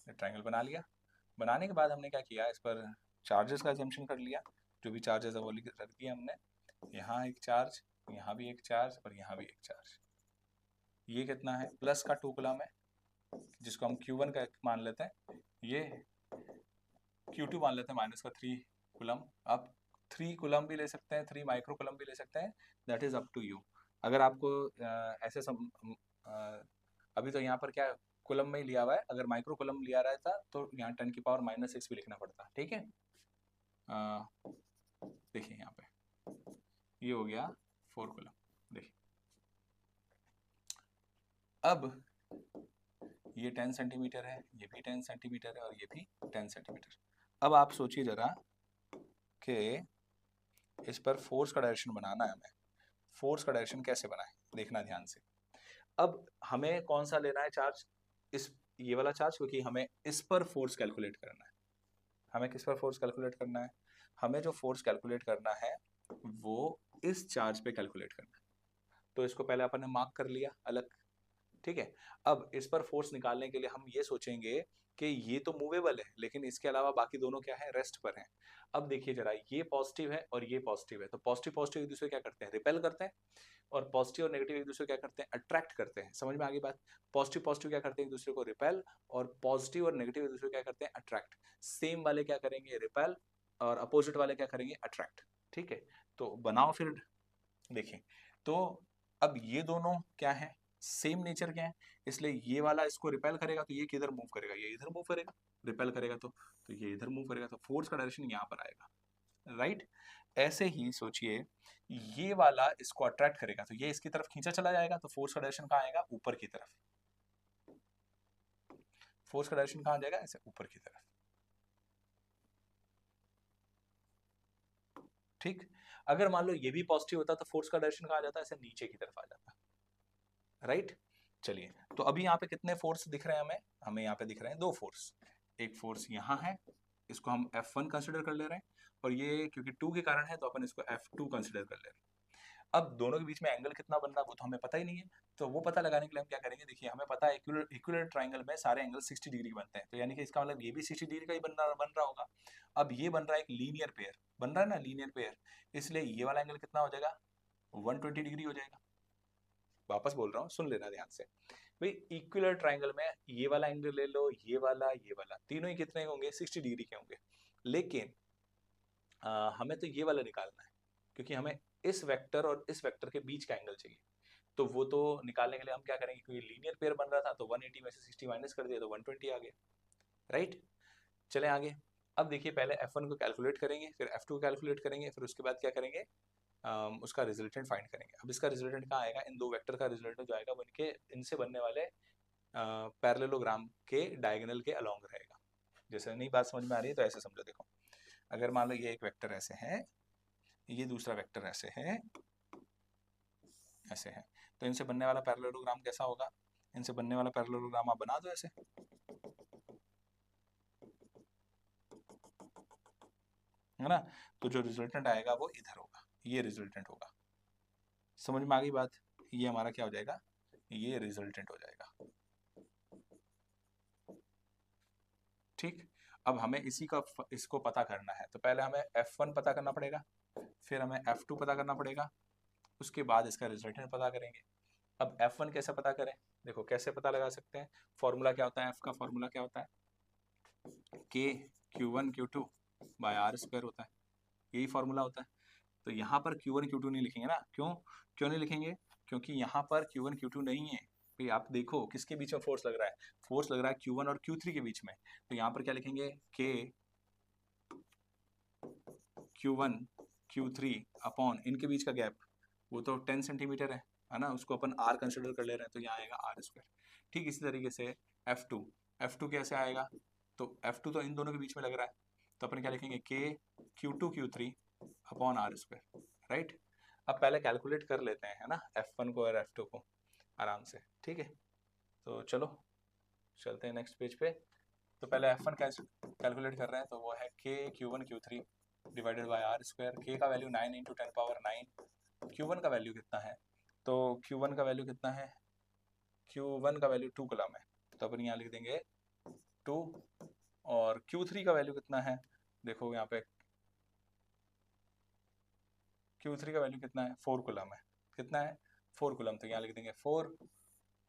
ट्रायंगल बना लिया, बनाने के बाद हमने क्या किया, इस पर चार्जेस का अजम्पशन कर लिया, जो भी चार्जेस है वो रख दिया हमने, यहाँ एक चार्ज, यहाँ भी एक चार्ज और यहाँ भी एक चार्ज। ये कितना है, प्लस का 2 कूलम है जिसको हम Q1 का मान लेते हैं, ये Q2 मान लेते हैं माइनस का 3 कूलम। अब 3 कूलम भी ले सकते हैं, 3 माइक्रो कूलम भी ले सकते हैं, that is up to you. अगर आपको ऐसे अभी तो यहाँ पर क्या कूलम में ही लिया हुआ है, अगर माइक्रो कूलम लिया रहता तो यहाँ 10⁻⁻6 भी लिखना पड़ता, ठीक है। देखिए यहाँ पे ये हो गया 4 कूलम, देखिए अब ये 10 सेंटीमीटर है, ये भी 10 सेंटीमीटर है और ये भी 10 सेंटीमीटर। अब आप सोचिए जरा कि इस पर फोर्स का डायरेक्शन बनाना है हमें, फोर्स का डायरेक्शन कैसे बनाए, देखना ध्यान से। अब हमें कौन सा लेना है चार्ज, इस ये वाला चार्ज, क्योंकि हमें इस पर फोर्स कैलकुलेट करना है। हमें किस पर फोर्स कैलकुलेट करना है, हमें जो फोर्स कैलकुलेट करना है वो इस चार्ज पे कैलकुलेट करना है। तो इसको पहले अपन ने मार्क कर लिया अलग, ठीक है। अब इस पर फोर्स निकालने के लिए हम ये सोचेंगे कि ये तो मूवेबल है, लेकिन इसके अलावा बाकी दोनों क्या है, रेस्ट पर हैं। अब देखिए जरा, ये पॉजिटिव है और ये पॉजिटिव है, तो पॉजिटिव पॉजिटिव एक दूसरे क्या करते हैं, रिपेल करते हैं, और पॉजिटिव और नेगेटिव एक दूसरे क्या करते हैं, अट्रैक्ट करते हैं। समझ में आ गई बात? पॉजिटिव पॉजिटिव क्या करते हैं, एक दूसरे को रिपेल, और पॉजिटिव और नेगेटिव एक दूसरे को क्या करते हैं, अट्रैक्ट। सेम वाले क्या करेंगे, रिपेल, और अपोजिट वाले क्या करेंगे, अट्रैक्ट। ठीक है, तो बनाओ फिर। देखिए, तो अब ये दोनों क्या है, सेम नेचर के हैं, इसलिए ये वाला इसको रिपेल करेगा तो ये किधर मूव करेगा, ये इधर मूव करेगा। रिपेल करेगा तो ये इधर मूव करेगा, तो फोर्स का डायरेक्शन यहाँ पर आएगा, राइट। ऐसे ही सोचिए, ये वाला इसको अट्रैक्ट करेगा तो ये इसकी तरफ खींचा चला जाएगा, तो फोर्स का डायरेक्शन कहाँ आएगा, ऊपर की तरफ। फोर्स का डायरेक्शन कहाँ जाएगा, ऐसे ऊपर की तरफ। ठीक, अगर मान लो ये भी पॉजिटिव होता तो फोर्स का डायरेक्शन कहाँ जाता, ऐसे नीचे की तरफ आ जाता, राइट। चलिए, तो अभी यहाँ पे कितने फोर्स दिख रहे हैं हमें, हमें यहाँ पे दिख रहे हैं 2 फोर्स। एक फोर्स यहाँ है, इसको हम F1 कंसिडर कर ले रहे हैं, और ये क्योंकि 2 के कारण है तो अपन इसको F2 कंसिडर कर ले रहे हैं। अब दोनों के बीच में एंगल कितना बन रहा है वो तो हमें पता ही नहीं है, तो वो पता लगाने के लिए हम क्या करेंगे, देखिए हमें पता है इक्विलर ट्राइंगल में सारे एंगल 60 डिग्री बनते हैं, तो यानी कि इसका मतलब ये भी 60 डिग्री का ही बन रहा होगा। अब ये बन रहा है एक लीनियर पेयर, बन रहा है ना लीनियर पेयर, इसलिए ये वाला एंगल कितना हो जाएगा, 120 डिग्री हो जाएगा। वापस बोल रहा हूँ, सुन लेना ध्यान से भाई, इक्विलर ट्राइंगल में ये वाला एंगल ले लो, ये वाला, तीनों ही कितने होंगे, 60 डिग्री के होंगे। लेकिन हमें तो ये वाला निकालना है, क्योंकि हमें इस वेक्टर और इस वेक्टर के बीच का एंगल चाहिए। तो वो तो निकालने के लिए हम क्या करेंगे, क्योंकि लीनियर पेयर बन रहा था तो 180 में से 60 माइनस कर दिया तो 120 आ गया, राइट। चले आगे। अब देखिए, पहले F1 को कैलकुलेट करेंगे, फिर F2 को कैलकुलेट करेंगे, फिर उसके बाद क्या करेंगे, उसका रिजल्टेंट फाइंड करेंगे। अब इसका रिजल्टेंट कहाँ आएगा, इन दो वेक्टर का रिजल्टेंट जो आएगा वो इनके इनसे बनने वाले पैरेललोग्राम के डायगोनल के अलोंग रहेगा। जैसे नहीं बात समझ में आ रही है तो ऐसे समझो, देखो अगर मान लो ये एक वेक्टर ऐसे है, ये दूसरा वेक्टर ऐसे है, ऐसे है, तो इनसे बनने वाला पैरेललोग्राम कैसा होगा, इनसे बनने वाला पैरेललोग्राम आप बना दो ऐसे, है ना। तो जो रिजल्टेंट आएगा वो इधर होगा, ये रिजल्टेंट होगा। समझ में आ गई बात, ये हमारा क्या हो जाएगा, ये रिजल्टेंट हो जाएगा। ठीक, अब हमें इसी का इसको पता करना है, तो पहले हमें F1 पता करना पड़ेगा, फिर हमें F2 पता करना पड़ेगा, उसके बाद इसका रिजल्टेंट पता करेंगे। अब F1 कैसे पता करें, देखो कैसे पता लगा सकते हैं, फॉर्मूला क्या होता है, F का फॉर्मूला क्या होता है, K Q1 Q2 bye R square होता है, यही फॉर्मूला होता है। तो यहाँ पर Q1 Q2 नहीं लिखेंगे ना, क्यों क्यों नहीं लिखेंगे, क्योंकि यहाँ पर Q1 Q2 नहीं है भाई। आप देखो किसके बीच में फोर्स लग रहा है, फोर्स लग रहा है Q1 और Q3 के बीच में, तो यहाँ पर क्या लिखेंगे, K Q1 Q3 अपॉन इनके बीच का गैप, वो तो 10 सेंटीमीटर है ना, उसको अपन R कंसिडर कर ले रहे हैं, तो यहाँ आएगा R स्क्वायर। ठीक इसी तरीके से F2 कैसे आएगा, तो F2 तो इन दोनों के बीच में लग रहा है, तो अपन क्या लिखेंगे, K Q2 Q3 upon R square, right. अब पहले कैलकुलेट कर लेते हैं, है ना, F1 को और F2 को आराम से, ठीक है। तो चलो चलते हैं नेक्स्ट पेज पे। तो पहले F1 कैलकुलेट कर रहे हैं, तो वो है K Q1 Q3 divided by R square. K का वैल्यू 9 इंटू 10⁻9, Q1 का वैल्यू कितना है, तो Q1 का वैल्यू कितना है, Q1 का वैल्यू 2 कूलम है, तो अपन यहाँ लिख देंगे 2, और Q3 का वैल्यू कितना है, देखो यहाँ पे Q3 का वैल्यू कितना है, 4 कूलम है, कितना है 4 कूलम, तो यहाँ लिख देंगे 4,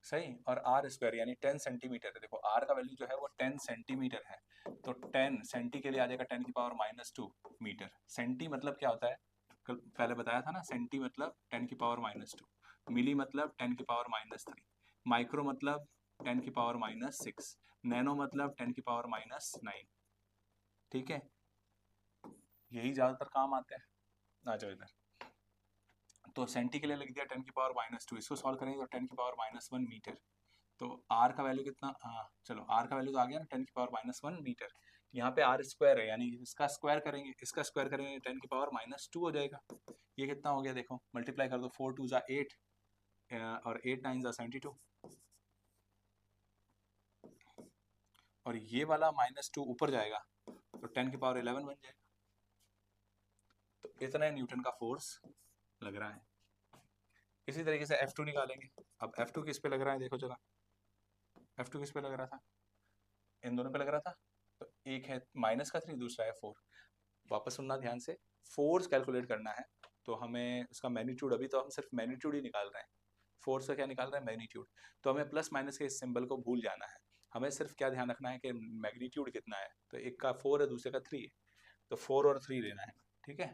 सही, और R स्क्वायर यानी 10 सेंटीमीटर है, देखो R का वैल्यू जो है वो 10 सेंटीमीटर है, तो 10 सेंटी के लिए आ जाएगा 10⁻⁻2 मीटर। सेंटी मतलब क्या होता है, कल पहले बताया था ना, सेंटी मतलब 10⁻⁻2, मिली मतलब 10⁻⁻3, माइक्रो मतलब 10⁻⁻6, नैनो मतलब 10⁻⁻9। ठीक है, यही ज्यादातर काम आते हैं। आ जाओ इधर, तो सेंटी के लिए लिख दिया 10⁻⁻2, इसको सॉल्व करेंगे तो 10⁻⁻1 मीटर। तो R का वैल्यू कितना, हाँ चलो R का वैल्यू तो आ गया ना 10⁻⁻1 मीटर, यहाँ पे R स्क्वायर है, यानी इसका स्क्वायर करेंगे, इसका स्क्वायर करेंगे 10⁻⁻2 हो जाएगा। ये कितना हो गया, देखो मल्टीप्लाई कर दो, 4 2 ज़ा 8 और 8 9 ज़ा 72, और ये वाला -2 ऊपर जाएगा तो 10⁻11 बन जाएगा। तो इतना न्यूटन का फोर्स लग रहा है। इसी तरीके से F2 निकालेंगे। अब F2 किस पे लग रहा है, देखो जरा, F2 किस पे लग रहा था, इन दोनों पे लग रहा था। तो एक है माइनस का 3, दूसरा है 4। वापस सुनना ध्यान से, फोर्स कैलकुलेट करना है तो हमें उसका मैग्नीट्यूड, अभी तो हम सिर्फ मैग्नीट्यूड ही निकाल रहे हैं, फोर्स का क्या निकाल रहे हैं, मैग्नीट्यूड। तो हमें प्लस माइनस के इस सिंबल को भूल जाना है, हमें सिर्फ क्या ध्यान रखना है कि मैग्नीट्यूड कितना है। तो एक का 4 है, दूसरे का 3 है, तो 4 और 3 लेना है, ठीक है।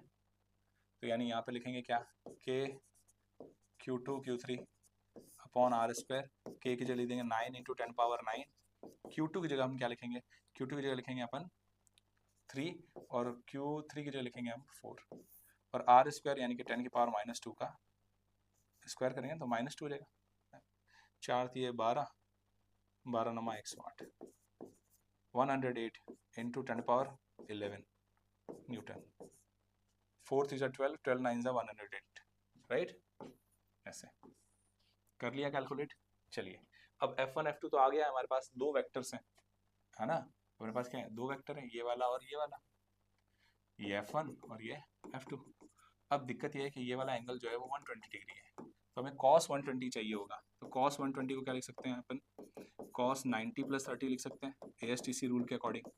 तो यानी यहाँ पे लिखेंगे क्या, के Q2 Q3 upon are square, के की जगह लिख देंगे 9 इंटू 10⁻9। Q2 की जगह हम क्या लिखेंगे, Q2 की जगह लिखेंगे अपन 3, और Q3 की जगह लिखेंगे हम 4, और आर स्क्वायर यानी कि 10⁻−2 का स्क्वायर करेंगे तो -2 हो जाएगा। 4 दिए 12, 12 नमा 108, 108 इंटू 10⁻11 न्यूटन। 4 3 12, 12 9 108, राइट। ऐसे कर लिया कैलकुलेट। चलिए अब F1 F2 तो आ गया है हमारे पास, दो वेक्टर्स हैं, है ना। हमारे पास क्या है, दो वेक्टर हैं, ये वाला और ये वाला, ये F1 और ये F2। अब दिक्कत ये है कि ये वाला एंगल जो है वो 120 डिग्री है, तो हमें cos 120 चाहिए होगा। तो cos 120 को क्या लिख सकते हैं अपन, cos 90 + 30 लिख सकते हैं ASTC रूल के अकॉर्डिंग,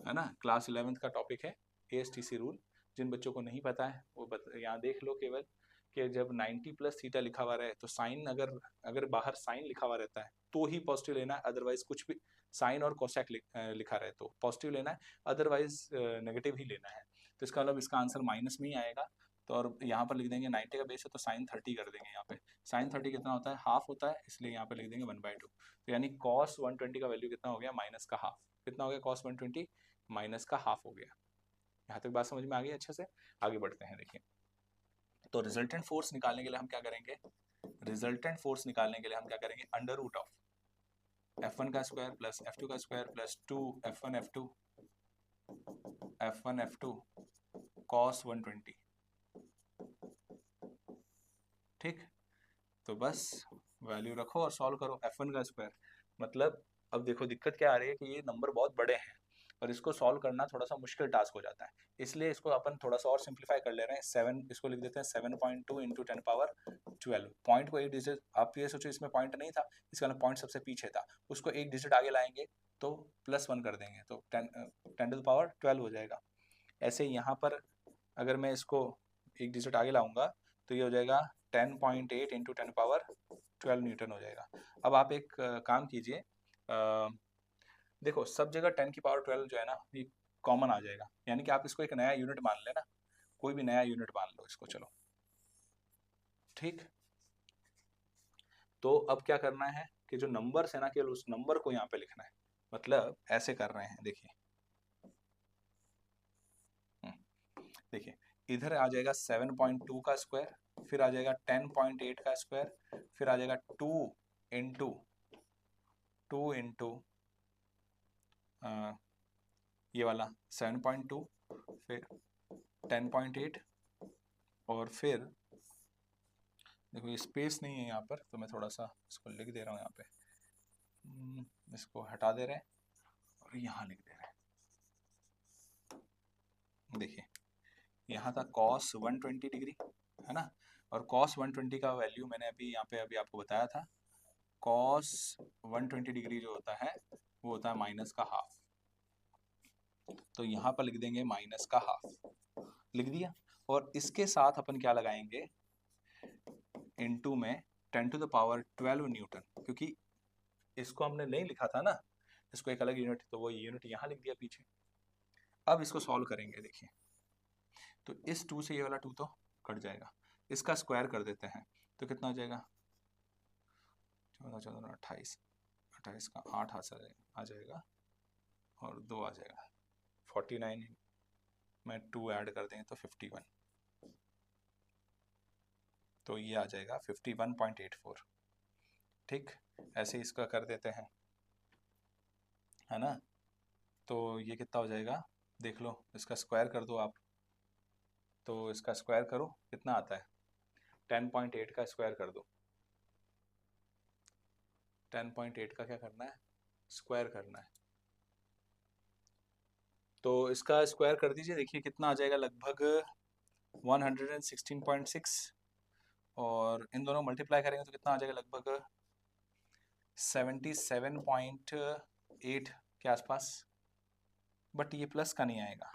है ना। क्लास 11th का टॉपिक है ASTC रूल। जिन बच्चों को नहीं पता है वो यहाँ देख लो केवल, कि जब 90 + थीटा लिखा हुआ रहे तो साइन, अगर बाहर साइन लिखा हुआ रहता है तो ही पॉजिटिव लेना है, अदरवाइज कुछ भी साइन और कोसेक लिखा रहे तो पॉजिटिव लेना है, अदरवाइज नेगेटिव ही लेना है। तो इसका मतलब इसका आंसर माइनस में ही आएगा। तो और यहाँ पर लिख देंगे 90 का बेस है तो साइन 30 कर देंगे यहाँ पे। साइन 30 कितना होता है, हाफ होता है, इसलिए यहाँ पे लिख देंगे 1/2। तो यानी cos 120 का वैल्यू कितना हो गया, माइनस का हाफ। कितना हो गया cos 120, माइनस का हाफ हो गया। यहाँ तक बात समझ में आ गई अच्छे से। आगे बढ़ते हैं, देखिए। तो रिजल्टेंट फोर्स निकालने के लिए हम क्या करेंगे, रिजल्टेंट फोर्स निकालने के लिए हम क्या करेंगे, अंडर रूट ऑफ F1 का स्क्वायर प्लस F2 का square plus 2 F1 F2 cos 120, ठीक। तो बस वैल्यू रखो और सॉल्व करो। F1 का स्क्वायर मतलब, अब देखो दिक्कत क्या आ रही है कि ये नंबर बहुत बड़े हैं और इसको सॉल्व करना थोड़ा सा मुश्किल टास्क हो जाता है, इसलिए इसको अपन थोड़ा सा और सिंप्लीफाई कर ले रहे हैं। 7 इसको लिख देते हैं 7.2 इंटू 10⁻12। पॉइंट को एक डिजिट, आप ये सोचो इसमें पॉइंट नहीं था, इसका मतलब पॉइंट सबसे पीछे था, उसको एक डिजिट आगे लाएंगे तो +1 कर देंगे तो 10⁻12 हो जाएगा। ऐसे यहाँ पर अगर मैं इसको एक डिजिट आगे लाऊंगा तो ये हो जाएगा 10.8 इंटू 10⁻12 न्यूटन हो जाएगा। अब आप एक काम कीजिए, देखो सब जगह 10⁻12 जो है ना ये कॉमन आ जाएगा, यानी कि आप इसको एक नया यूनिट मान लेना, कोई भी नया यूनिट मान लो इसको, चलो ठीक। तो अब क्या करना है कि जो नंबर है ना, केवल उस नंबर को यहाँ पे लिखना है, मतलब ऐसे कर रहे हैं, देखिए। देखिए इधर आ जाएगा 7.2 का स्क्वायर, फिर आ जाएगा 10.8 का स्क्वायर, फिर आ जाएगा 2 इंटू ये वाला 7.2, फिर 10.8, और फिर देखो ये स्पेस नहीं है यहाँ पर तो मैं थोड़ा सा इसको लिख दे रहा हूँ यहाँ पे, इसको हटा दे रहे हैं और यहाँ लिख दे रहे हैं। देखिए यहाँ था cos 120 डिग्री, है ना, और cos 120 का वैल्यू मैंने अभी आपको बताया था। cos 120 डिग्री जो होता है वो होता है माइनस का हाफ, तो यहाँ पर लिख देंगे माइनस का हाफ, लिख दिया। और इसके साथ अपन क्या लगाएंगे, इनटू में 10⁻12 न्यूटन, क्योंकि इसको हमने नहीं लिखा था ना, इसको एक अलग यूनिट, तो वो यूनिट यहाँ लिख दिया पीछे। अब इसको सॉल्व करेंगे, देखिए। तो इस 2 से ये वाला 2 तो कट जाएगा, इसका स्क्वायर कर देते हैं तो कितना हो जाएगा, 14 14 28, 28 का 8 आ जाएगा और 2 आ जाएगा, 49 में 2 ऐड कर देंगे तो 51, तो ये आ जाएगा 51.84, ठीक। ऐसे इसका कर देते हैं, है ना। तो ये कितना हो जाएगा, देख लो, इसका स्क्वायर कर दो आप, तो इसका स्क्वायर करो कितना आता है, 10.8 का स्क्वायर कर दो। 10.8 का क्या करना है, स्क्वायर करना है, तो इसका स्क्वायर कर दीजिए, देखिए कितना आ जाएगा, लगभग 116.6, और इन दोनों मल्टीप्लाई करेंगे तो कितना आ जाएगा, लगभग 77.8 के आसपास। बट ये प्लस का नहीं आएगा,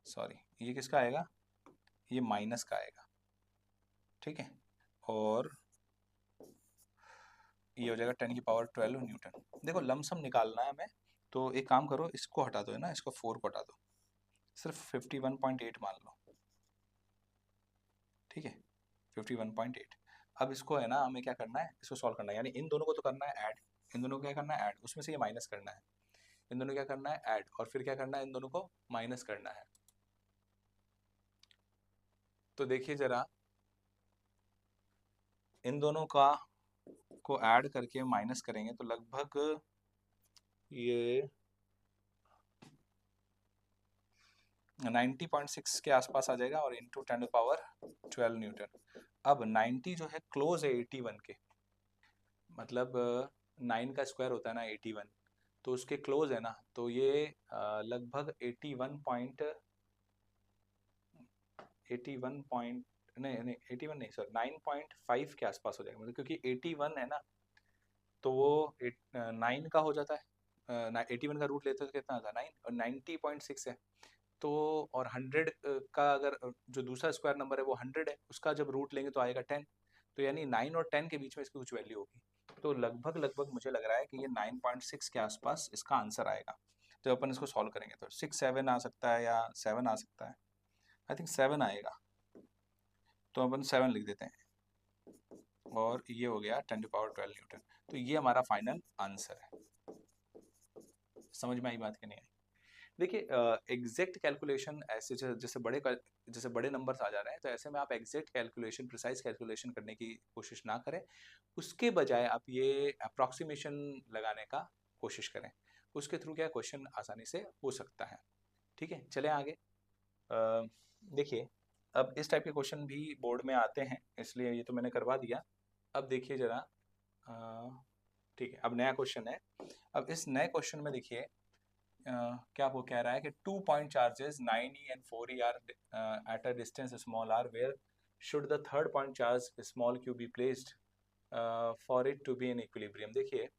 सॉरी, ये किसका आएगा, ये माइनस का आएगा, ठीक है। और ये हो जाएगा 10⁻12 न्यूटन। देखो लमसम निकालना है हमें, तो एक काम करो, इसको हटा दो, है ना, इसको 4 को हटा दो, सिर्फ 51.8 मान लो, ठीक है, 51.8। अब इसको है ना हमें क्या करना है, इसको सॉल्व करना है, यानी इन दोनों को तो करना है ऐड, इन दोनों को क्या करना है ऐड, उसमें से ये माइनस करना है, इन दोनों को क्या करना है ऐड, और फिर क्या करना है, इन दोनों को माइनस करना है। तो देखिए जरा, इन दोनों का को ऐड करके माइनस करेंगे तो लगभग ये 90.6 के आसपास आ जाएगा, और इंटू 10⁻12 न्यूटन। अब 90 जो है क्लोज है 81 के, मतलब 9 का स्क्वायर होता है ना 81, तो उसके क्लोज है ना, तो ये लगभग 81 पॉइंट, नहीं नहीं 81 नहीं सर, 9.5 के आसपास हो जाएगा, मतलब क्योंकि 81 है ना, तो वो 9 का हो जाता है, 81 का रूट लेते तो कितना आता है 9, और 90.6 है, तो और 100 का अगर जो दूसरा स्क्वायर नंबर है वो 100 है, उसका जब रूट लेंगे तो आएगा 10, तो यानी 9 और 10 के बीच में इसकी कुछ वैल्यू होगी, तो लगभग लगभग मुझे लग रहा है कि ये 9.6 के आसपास इसका आंसर आएगा। तो अपन इसको सॉल्व करेंगे तो 6 7 आ सकता है या 7 आ सकता है, आई थिंक 7 आएगा, तो अपन 7 लिख देते हैं, और ये हो गया 10⁻12 न्यूटन। तो ये हमारा फाइनल आंसर है। समझ में आई बात कि नहीं आई? देखिए एग्जैक्ट कैलकुलेशन ऐसे जैसे बड़े नंबर्स आ जा रहे हैं, तो ऐसे में आप एग्जैक्ट कैलकुलेशन, प्रिसाइज कैलकुलेशन करने की कोशिश ना करें, उसके बजाय आप ये अप्रॉक्सीमेशन लगाने का कोशिश करें, उसके थ्रू क्या क्वेश्चन आसानी से हो सकता है। ठीक है, चलें आगे। देखिए अब इस टाइप के क्वेश्चन भी बोर्ड में आते हैं, इसलिए ये तो मैंने करवा दिया। अब देखिए जरा, ठीक है, अब नया क्वेश्चन है। अब इस नए क्वेश्चन में देखिए क्या वो कह रहा है कि 2 point charges 9e and 4e are at a distance small r, where should the third point charge small q be placed for it to be in equilibrium. देखिए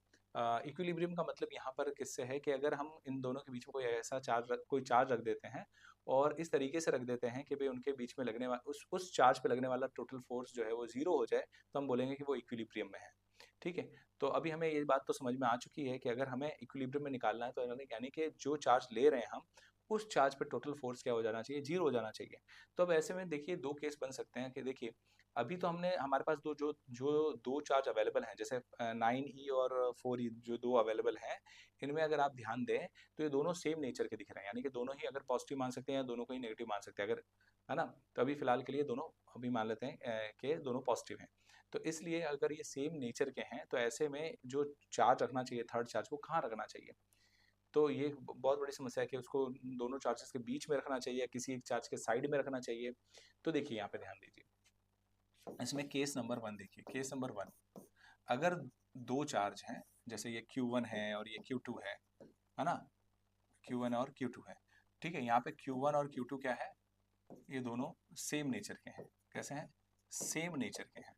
इक्विलिब्रियम का मतलब यहाँ पर किससे है कि अगर हम इन दोनों के बीच में कोई ऐसा कोई चार्ज रख देते हैं, और इस तरीके से रख देते हैं कि भाई उनके बीच में लगने वाला उस चार्ज पे लगने वाला टोटल फोर्स जो है वो 0 हो जाए, तो हम बोलेंगे कि वो इक्विलिब्रियम में है। ठीक है, तो अभी हमें ये बात तो समझ में आ चुकी है कि अगर हमें इक्विलिब्रियम में निकालना है, तो यानी कि जो चार्ज ले रहे हैं हम, उस चार्ज पे टोटल फोर्स क्या हो जाना चाहिए, 0 हो जाना चाहिए। तो अब ऐसे में देखिए दो केस बन सकते हैं कि देखिए अभी तो हमने हमारे पास जो दो चार्ज अवेलेबल हैं, जैसे 9e और 4e जो दो अवेलेबल हैं, इनमें अगर आप ध्यान दें तो ये दोनों सेम नेचर के दिख रहे हैं, यानी कि दोनों ही अगर पॉजिटिव मान सकते हैं या दोनों को ही नेगेटिव मान सकते हैं, अगर, है ना। तो अभी फिलहाल के लिए दोनों अभी मान लेते हैं कि दोनों पॉजिटिव हैं। तो इसलिए अगर ये सेम नेचर के हैं, तो ऐसे में जो चार्ज रखना चाहिए थर्ड चार्ज, वो कहाँ रखना चाहिए। तो ये बहुत बड़ी समस्या है कि उसको दोनों चार्जेस के बीच में रखना चाहिए या किसी एक चार्ज के साइड में रखना चाहिए। तो देखिए यहाँ पे ध्यान दीजिए, इसमें केस नंबर 1 देखिए, केस नंबर 1, अगर दो चार्ज हैं, जैसे ये Q1 है और ये Q2 है ना, Q1 और Q2 है, ठीक है। यहाँ पे Q1 और Q2 क्या है, ये दोनों सेम नेचर के हैं। कैसे हैं, सेम नेचर के हैं।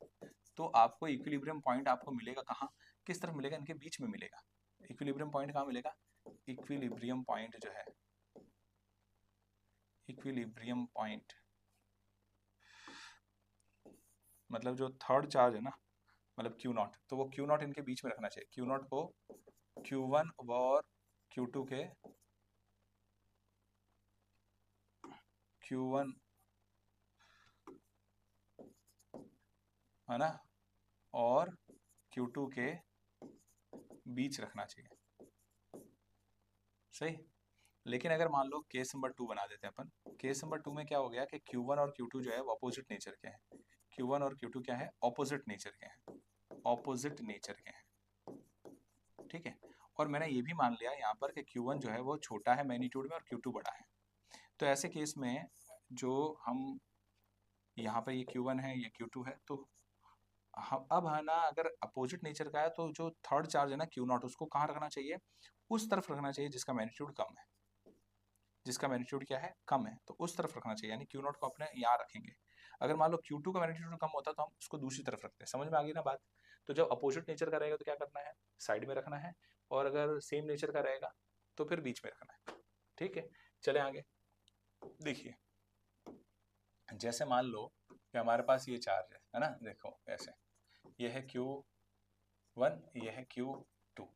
तो आपको इक्विलिब्रियम पॉइंट आपको मिलेगा कहाँ, किस तरफ मिलेगा, इनके बीच में मिलेगा। इक्विलिब्रियम पॉइंट कहाँ मिलेगा, इक्विलिब्रियम पॉइंट जो है, इक्विलिब्रियम पॉइंट मतलब जो थर्ड चार्ज है ना, मतलब Q0, तो वो Q0 इनके बीच में रखना चाहिए। Q0 को Q1 और Q2 के, Q1 है ना, और Q2 के बीच रखना चाहिए, सही। लेकिन अगर मान लो केस नंबर 2 बना देते हैं अपन, केस नंबर 2 में क्या हो गया कि Q1 और Q2 जो है वो अपोजिट नेचर के हैं। Q1 और Q2 क्या है, ऑपोजिट नेचर के हैं, ऑपोजिट नेचर के हैं, ठीक है। और मैंने ये भी मान लिया यहाँ पर कि Q1 जो है वो छोटा है मैग्नीट्यूड में और Q2 बड़ा है। तो ऐसे केस में जो हम यहाँ पर ये Q1 है, ये Q2 है, तो हम अब है ना, अगर अपोजिट नेचर का है तो जो थर्ड चार्ज है ना Q0, उसको कहाँ रखना चाहिए, उस तरफ रखना चाहिए जिसका मैग्नीट्यूड कम है, जिसका मैग्नीट्यूड क्या है, कम है, तो उस तरफ रखना चाहिए, यानी Q0 को अपने यहाँ रखेंगे। अगर मान लो Q2 का मैग्नीट्यूड कम होता तो हम उसको दूसरी तरफ रखते हैं। समझ में आ गई ना बात? तो जब अपोजिट नेचर का रहेगा तो क्या करना है, साइड में रखना है, और अगर सेम नेचर का रहेगा तो फिर बीच में रखना है। ठीक है, चले आगे। देखिए जैसे मान लो कि हमारे पास ये चार्ज है ना, देखो ऐसे, ये है Q1, ये है Q2,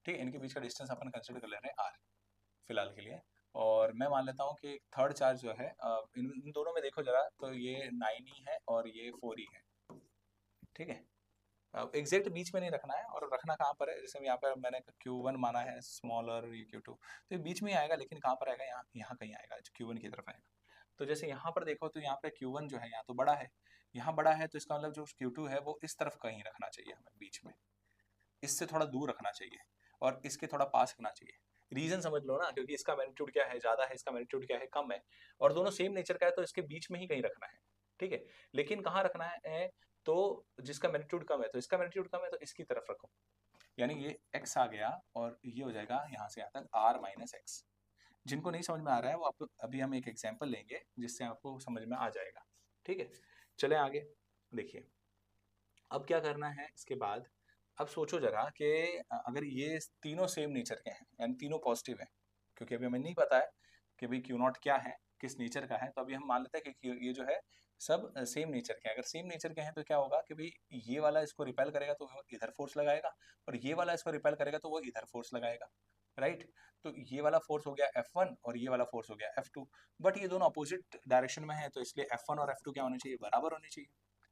ठीक है, इनके बीच का डिस्टेंस अपन कंसिडर कर ले रहे हैं R फिलहाल के लिए। और मैं मान लेता हूँ कि थर्ड चार्ज जो है इन दोनों में देखो जरा, तो ये 9 ही है और ये 4 ही है। ठीक है, अब एग्जैक्ट बीच में नहीं रखना है, और रखना कहाँ पर है, जैसे यहाँ पर मैंने Q1 माना है स्मॉल और ये Q2, तो ये बीच में ही आएगा, लेकिन कहाँ पर आएगा, यहाँ यहाँ कहीं आएगा, Q1 की तरफ आएगा। तो जैसे यहाँ पर देखो तो यहाँ पे Q1 जो है यहाँ तो बड़ा है, यहाँ बड़ा है, तो इसका मतलब जो Q2 है वो इस तरफ कहीं रखना चाहिए हमें, बीच में, इससे थोड़ा दूर रखना चाहिए, और इसके थोड़ा पास रखना चाहिए। रीजन समझ लो ना, क्योंकि इसका मैग्नीट्यूड क्या है, ज्यादा है, इसका मैग्नीट्यूड क्या है, कम है, और दोनों सेम नेचर का है, तो इसके बीच में ही कहीं रखना है। ठीक है, लेकिन कहाँ रखना है, तो जिसका मैग्नीट्यूड कम है, तो इसका मैग्नीट्यूड कम है तो इसकी तरफ रखो, यानी ये x आ गया, और ये हो जाएगा यहाँ से यहाँ तक r माइनस एक्स। जिनको नहीं समझ में आ रहा है वो आप अभी हम एक एग्जांपल लेंगे जिससे आपको समझ में आ जाएगा। ठीक है, चले आगे। देखिए अब क्या करना है इसके बाद, अब सोचो जरा कि अगर ये तीनों सेम नेचर के हैं, यानी तीनों पॉजिटिव हैं, क्योंकि अभी हमें नहीं पता है कि भाई क्यू नॉट क्या है, किस नेचर का है, तो अभी हम मान लेते हैं कि ये जो है सब सेम नेचर के हैं। अगर सेम नेचर के हैं तो क्या होगा कि भाई ये वाला इसको रिपेल करेगा तो वो इधर फोर्स लगाएगा, और ये वाला इसको रिपेल करेगा तो वो इधर फोर्स लगाएगा, राइट। तो ये वाला फोर्स हो गया F1 और ये वाला फोर्स हो गया F2, बट ये दोनों अपोजिट डायरेक्शन में है, तो इसलिए F1 और F2 क्या होने चाहिए, बराबर होने चाहिए।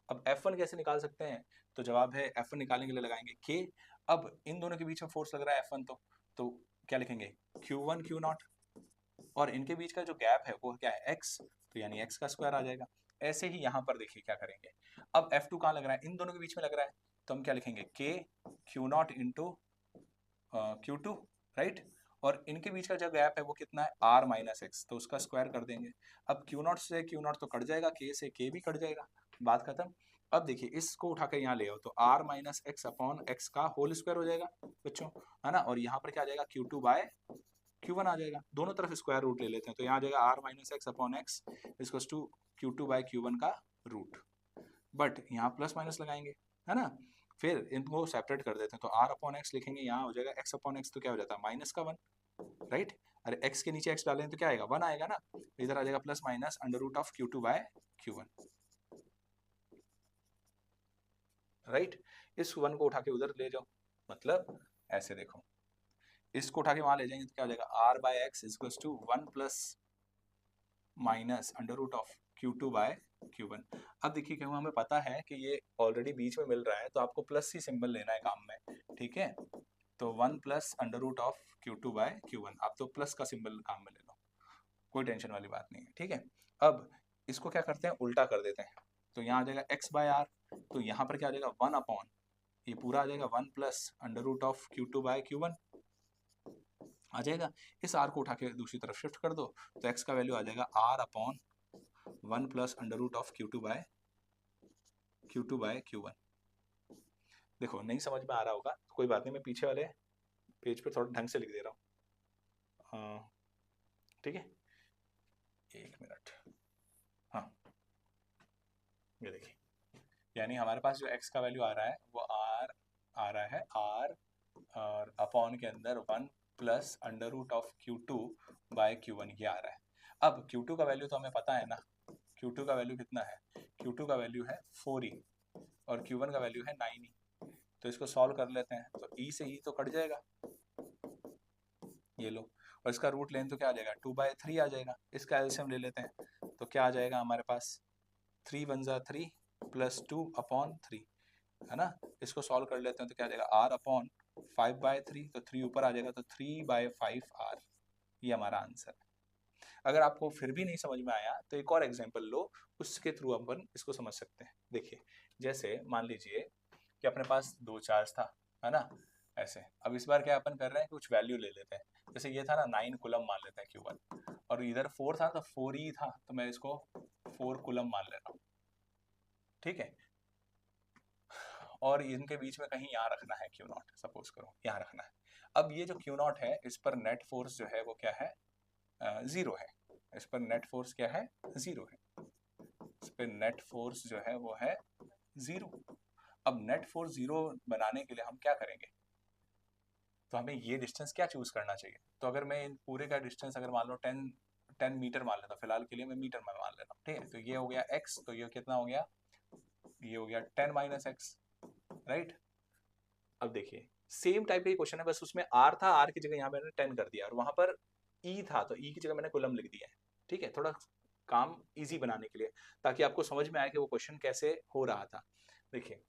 अब F1 कैसे निकाल सकते हैं, तो जवाब है F1 निकालने के लिए लगाएंगे K। अब इन दोनों के बीच में फोर्स लग रहा है F1, तो क्या लिखेंगे, Q1 Q0, और इनके बीच का जो गैप है वो क्या है x, तो यानी x का स्क्वायर आ जाएगा। ऐसे ही यहाँ पर देखिए क्या करेंगे, अब F2 कहाँ लग रहा है, इन दोनों के बीच में लग रहा है, तो हम क्या लिखेंगे, K Q0 into Q2, right. और इनके बीच का जो गैप है वो कितना है, R माइनस एक्स, तो उसका स्क्वायर कर देंगे। अब Q0 से Q0 तो कट जाएगा, K से K भी कट जाएगा, बात खत्म। अब देखिए इसको उठा कर यहाँ ले आओ, तो R minus x upon x का होल स्क्वायर हो जाएगा बच्चों, है ना, और यहाँ पर क्या आ जाएगा, Q2 बाय Q1 आ जाएगा, दोनों तरफ स्क्वायर रूट ले लेते हैं, तो यहाँ आ जाएगा R minus x upon x equals to Q2 by Q1 का रूट, बट यहाँ प्लस माइनस लगाएंगे, है ना, फिर इनको सेपरेट कर देते हैं, तो R अपॉन एक्स लिखेंगे, यहाँ हो जाएगा x अपॉन एक्स, तो क्या हो जाता है माइनस का 1, राइट। अरे x के नीचे x डालें तो क्या आएगा, 1 आएगा ना, इधर आ जाएगा plus minus under root of Q2 by Q1, right. इस 1 को उठा के उधर ले जाओ, मतलब ऐसे देखो, इसको उठा के वहां ले जाएंगे तो क्या हो जाएगा, R by x equals to 1 plus minus under root of Q2 by Q1। अब देखिए क्यों, हमें पता है कि ये ऑलरेडी बीच में मिल रहा है, तो आपको प्लस ही सिंबल लेना है काम में, ठीक है। तो 1 plus under root of Q2 by Q1, आप तो प्लस का सिंबल काम में ले लो, कोई टेंशन वाली बात नहीं है, ठीक है। अब इसको क्या करते हैं, उल्टा कर देते हैं, तो यहाँ आ जाएगा x बाय आर, तो यहाँ पर क्या आ जाएगा 1 अपॉन, ये पूरा आ जाएगा 1 plus under root of Q2 by Q1 आ जाएगा। इस r को उठा के दूसरी तरफ शिफ्ट कर दो, तो x का वैल्यू आ जाएगा r upon 1 plus under root of Q2 by Q1। देखो नहीं समझ में आ रहा होगा, कोई बात नहीं, मैं पीछे वाले पेज पे थोड़ा ढंग से लिख दे रहा हूँ, ठीक है, एक मिनट। हाँ ये देखिए, यानी हमारे पास जो x का वैल्यू आ रहा है वो r आ रहा है, r और अपॉन के अंदर 1 plus under root of Q2 by Q1 ये आ रहा है। अब Q2 का वैल्यू तो हमें पता है ना, Q2 का वैल्यू कितना है, Q2 का वैल्यू है 4e और Q1 का वैल्यू है 9e, तो इसको सॉल्व कर लेते हैं, तो e से e तो कट जाएगा, ये लो, और इसका रूट लें तो क्या आ जाएगा, 2/3 आ जाएगा, इसका एलसीएम ले लेते हैं, तो क्या आ जाएगा हमारे पास, 3 वन जा 3 प्लस 2 अपॉन 3, है ना, इसको सॉल्व कर लेते हैं तो क्या आ जाएगा r अपॉन 5/3, तो 3 ऊपर आ जाएगा, तो 3/5r, ये हमारा आंसर है। अगर आपको फिर भी नहीं समझ में आया तो एक और एग्जांपल लो, उसके थ्रू अपन इसको समझ सकते हैं। देखिए जैसे मान लीजिए कि अपने पास 2 चार्ज था, है ना, ऐसे, अब इस बार क्या अपन कर रहे हैं, कुछ वैल्यू ले लेते हैं, जैसे ये था ना 9 कूलम मान लेते हैं Q1, और इधर 4 था तो 4e था, तो मैं इसको 4 कूलम मान ले रहा हूँ, ठीक है। और इनके बीच में कहीं यहाँ रखना है Q0, सपोज करो यहाँ रखना है। अब ये जो Q0 है इस पर नेट फोर्स जो है वो क्या है, 0 है, इस पर नेट फोर्स क्या है, 0 है, इस पे नेट फोर्स जो है वो है 0। अब नेट फोर्स 0 बनाने के लिए हम क्या करेंगे, तो हमें ये डिस्टेंस क्या चूज करना चाहिए। तो अगर मैं इन पूरे का डिस्टेंस अगर मान लो 10 मीटर मान लेता हूँ, फिलहाल के लिए मैं मीटर में मान लेता हूँ, ठीक है। तो ये हो गया x, तो ये कितना हो गया, ये हो गया 10 माइनस एक्स, राइट। अब देखिए सेम टाइप का क्वेश्चन है, बस उसमें r था, r की जगह यहाँ मैंने 10 कर दिया, और वहां पर e था तो e की जगह मैंने कूलम लिख दिया है, ठीक है, थोड़ा काम इजी बनाने के लिए, ताकि आपको समझ में आए कि वो क्वेश्चन कैसे हो रहा था। देखिए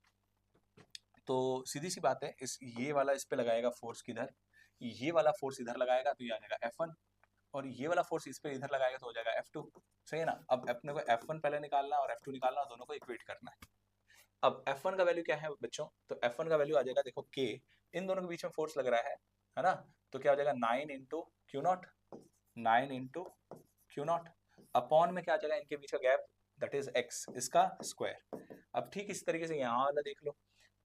तो सीधी सी बात है, इस ये वाला इस पे लगाएगा फोर्स किधर, ये वाला फोर्स इधर लगाएगा तो ये आ जाएगा F1, और ये वाला फोर्स इस पे इधर लगाएगा तो हो जाएगा F2, सही है ना। अब अपने को F1 पहले निकालना और F2 निकालना, दोनों को इक्वेट करना है। अब F1 का वैल्यू क्या है बच्चों, तो F1 का वैल्यू आ जाएगा, देखो K, इन दोनों के बीच में फोर्स लग रहा है ना, तो क्या हो जाएगा 9 into Q not, 9 into Q not, upon में क्या आ जाएगा इनके बीच का गैप, दैट इज x, इसका स्क्वायर। अब ठीक इस तरीके से यहाँ वाला देख लो,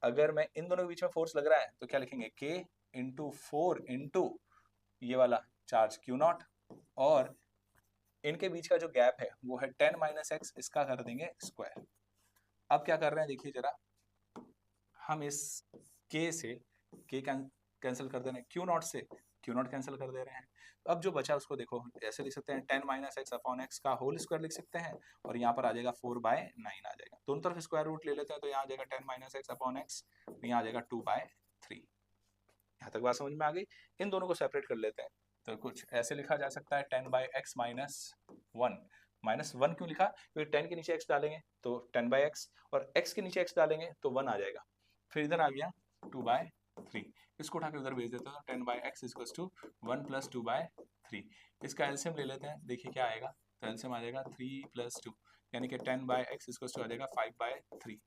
अगर मैं इन दोनों के बीच में फोर्स लग रहा है तो क्या लिखेंगे, K इंटू 4 इंटू ये वाला चार्ज क्यू नॉट, और इनके बीच का जो गैप है वो है 10 माइनस एक्स, इसका कर देंगे स्क्वायर। अब क्या कर रहे हैं देखिए जरा, हम इस k से k कैंसिल कर दे रहे हैं, क्यू नॉट से क्यू नॉट कैंसिल कर दे रहे हैं। अब जो बचा उसको देखो ऐसे लिख सकते हैं, 10 माइनस एक्स अपॉन एक्स का होल स्क्वायर लिख सकते हैं, और यहाँ पर आ जाएगा 4/9 आ जाएगा, दोनों तरफ स्क्वायर रूट ले लेते हैं, तो यहाँ आ जाएगा 10 माइनस एक्स अपॉन एक्स, यहाँ आ जाएगा 2/3। यहाँ तक बात समझ में आ गई। इन दोनों को सेपरेट कर लेते हैं, तो कुछ ऐसे लिखा जा सकता है 10/x माइनस 1, माइनस 1 क्यों लिखा, क्योंकि 10 के नीचे x डालेंगे तो 10/x, और x के नीचे x डालेंगे तो 1 आ जाएगा, फिर इधर आ गया 2/3, इसको उठा के उधर भेज देते हैं, 10/x इक्वल्स टू 1 प्लस 2/3। इसका एलसीएम ले लेते हैं, देखिए क्या आएगा, तो एलसीएम आ जाएगा 3 प्लस 2, यानी कि 10/x इक्वल्स टू आ जाएगा 5/3,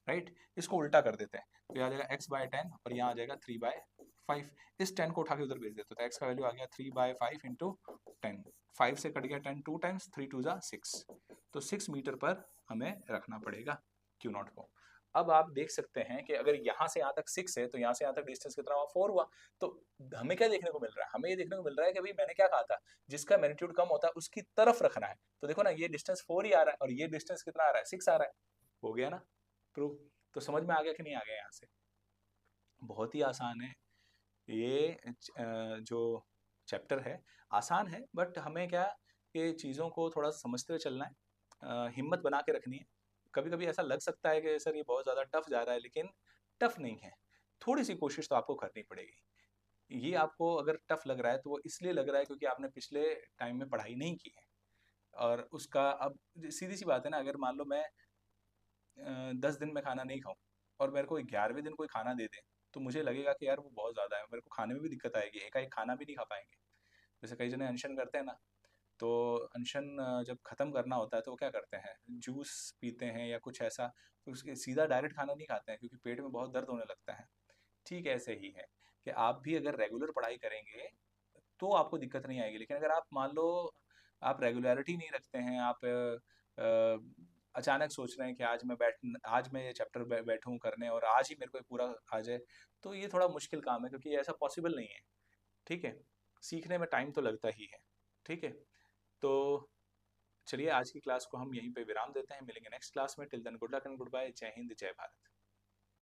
राइट। इसको उल्टा कर देते हैं, तो यहाँ आ जाएगा x/10 और यहाँ आ जाएगा 3/5, इस 10 को उठा के उधर भेज देते हैं, तो x का वैल्यू आ गया 3/5 इंटू 10, 5 से कट गया 10 2 टाइम्स, 3 2 जा 6, तो 6 मीटर पर हमें रखना पड़ेगा क्यू नॉट को। अब आप देख सकते हैं कि अगर यहाँ से यहाँ तक 6 है तो यहाँ से यहाँ तक डिस्टेंस कितना हुआ, 4 हुआ। तो हमें क्या देखने को मिल रहा है, हमें ये देखने को मिल रहा है कि भाई मैंने क्या कहा था, जिसका मैग्नीट्यूड कम होता है उसकी तरफ रखना है। तो देखो ना ये डिस्टेंस 4 ही आ रहा है और ये डिस्टेंस कितना आ रहा है, 6 आ रहा है, हो गया ना प्रूव। तो समझ में आ गया कि नहीं आ गया, यहाँ से बहुत ही आसान है ये जो चैप्टर है, आसान है, बट हमें क्या, ये चीज़ों को थोड़ा समझते हुए चलना है, हिम्मत बना के रखनी है। कभी कभी ऐसा लग सकता है कि सर ये बहुत ज़्यादा टफ जा रहा है, लेकिन टफ नहीं है, थोड़ी सी कोशिश तो आपको करनी पड़ेगी। ये आपको अगर टफ लग रहा है तो वो इसलिए लग रहा है क्योंकि आपने पिछले टाइम में पढ़ाई नहीं की है, और उसका अब सीधी सी बात है ना, अगर मान लो मैं 10 दिन में खाना नहीं खाऊं और मेरे को 11वें दिन कोई खाना दे दे, तो मुझे लगेगा कि यार वो बहुत ज़्यादा है, मेरे को खाने में भी दिक्कत आएगी, एकाएक खाना भी नहीं खा पाएंगे। जैसे कई जने अनशन करते हैं ना, तो अनशन जब ख़त्म करना होता है तो वो क्या करते हैं, जूस पीते हैं या कुछ ऐसा, तो उसके सीधा डायरेक्ट खाना नहीं खाते हैं क्योंकि पेट में बहुत दर्द होने लगता है। ठीक ऐसे ही है कि आप भी अगर रेगुलर पढ़ाई करेंगे तो आपको दिक्कत नहीं आएगी, लेकिन अगर आप मान लो आप रेगुलरिटी नहीं रखते हैं, आप अचानक सोच रहे हैं कि आज मैं ये चैप्टर बैठूं करने और आज ही मेरे को ये पूरा आ जाए, तो ये थोड़ा मुश्किल काम है क्योंकि ऐसा पॉसिबल नहीं है, ठीक है। सीखने में टाइम तो लगता ही है, ठीक है। तो चलिए आज की क्लास को हम यहीं पे विराम देते हैं, मिलेंगे नेक्स्ट क्लास में, till then good luck and good bye, जय हिंद जय भारत।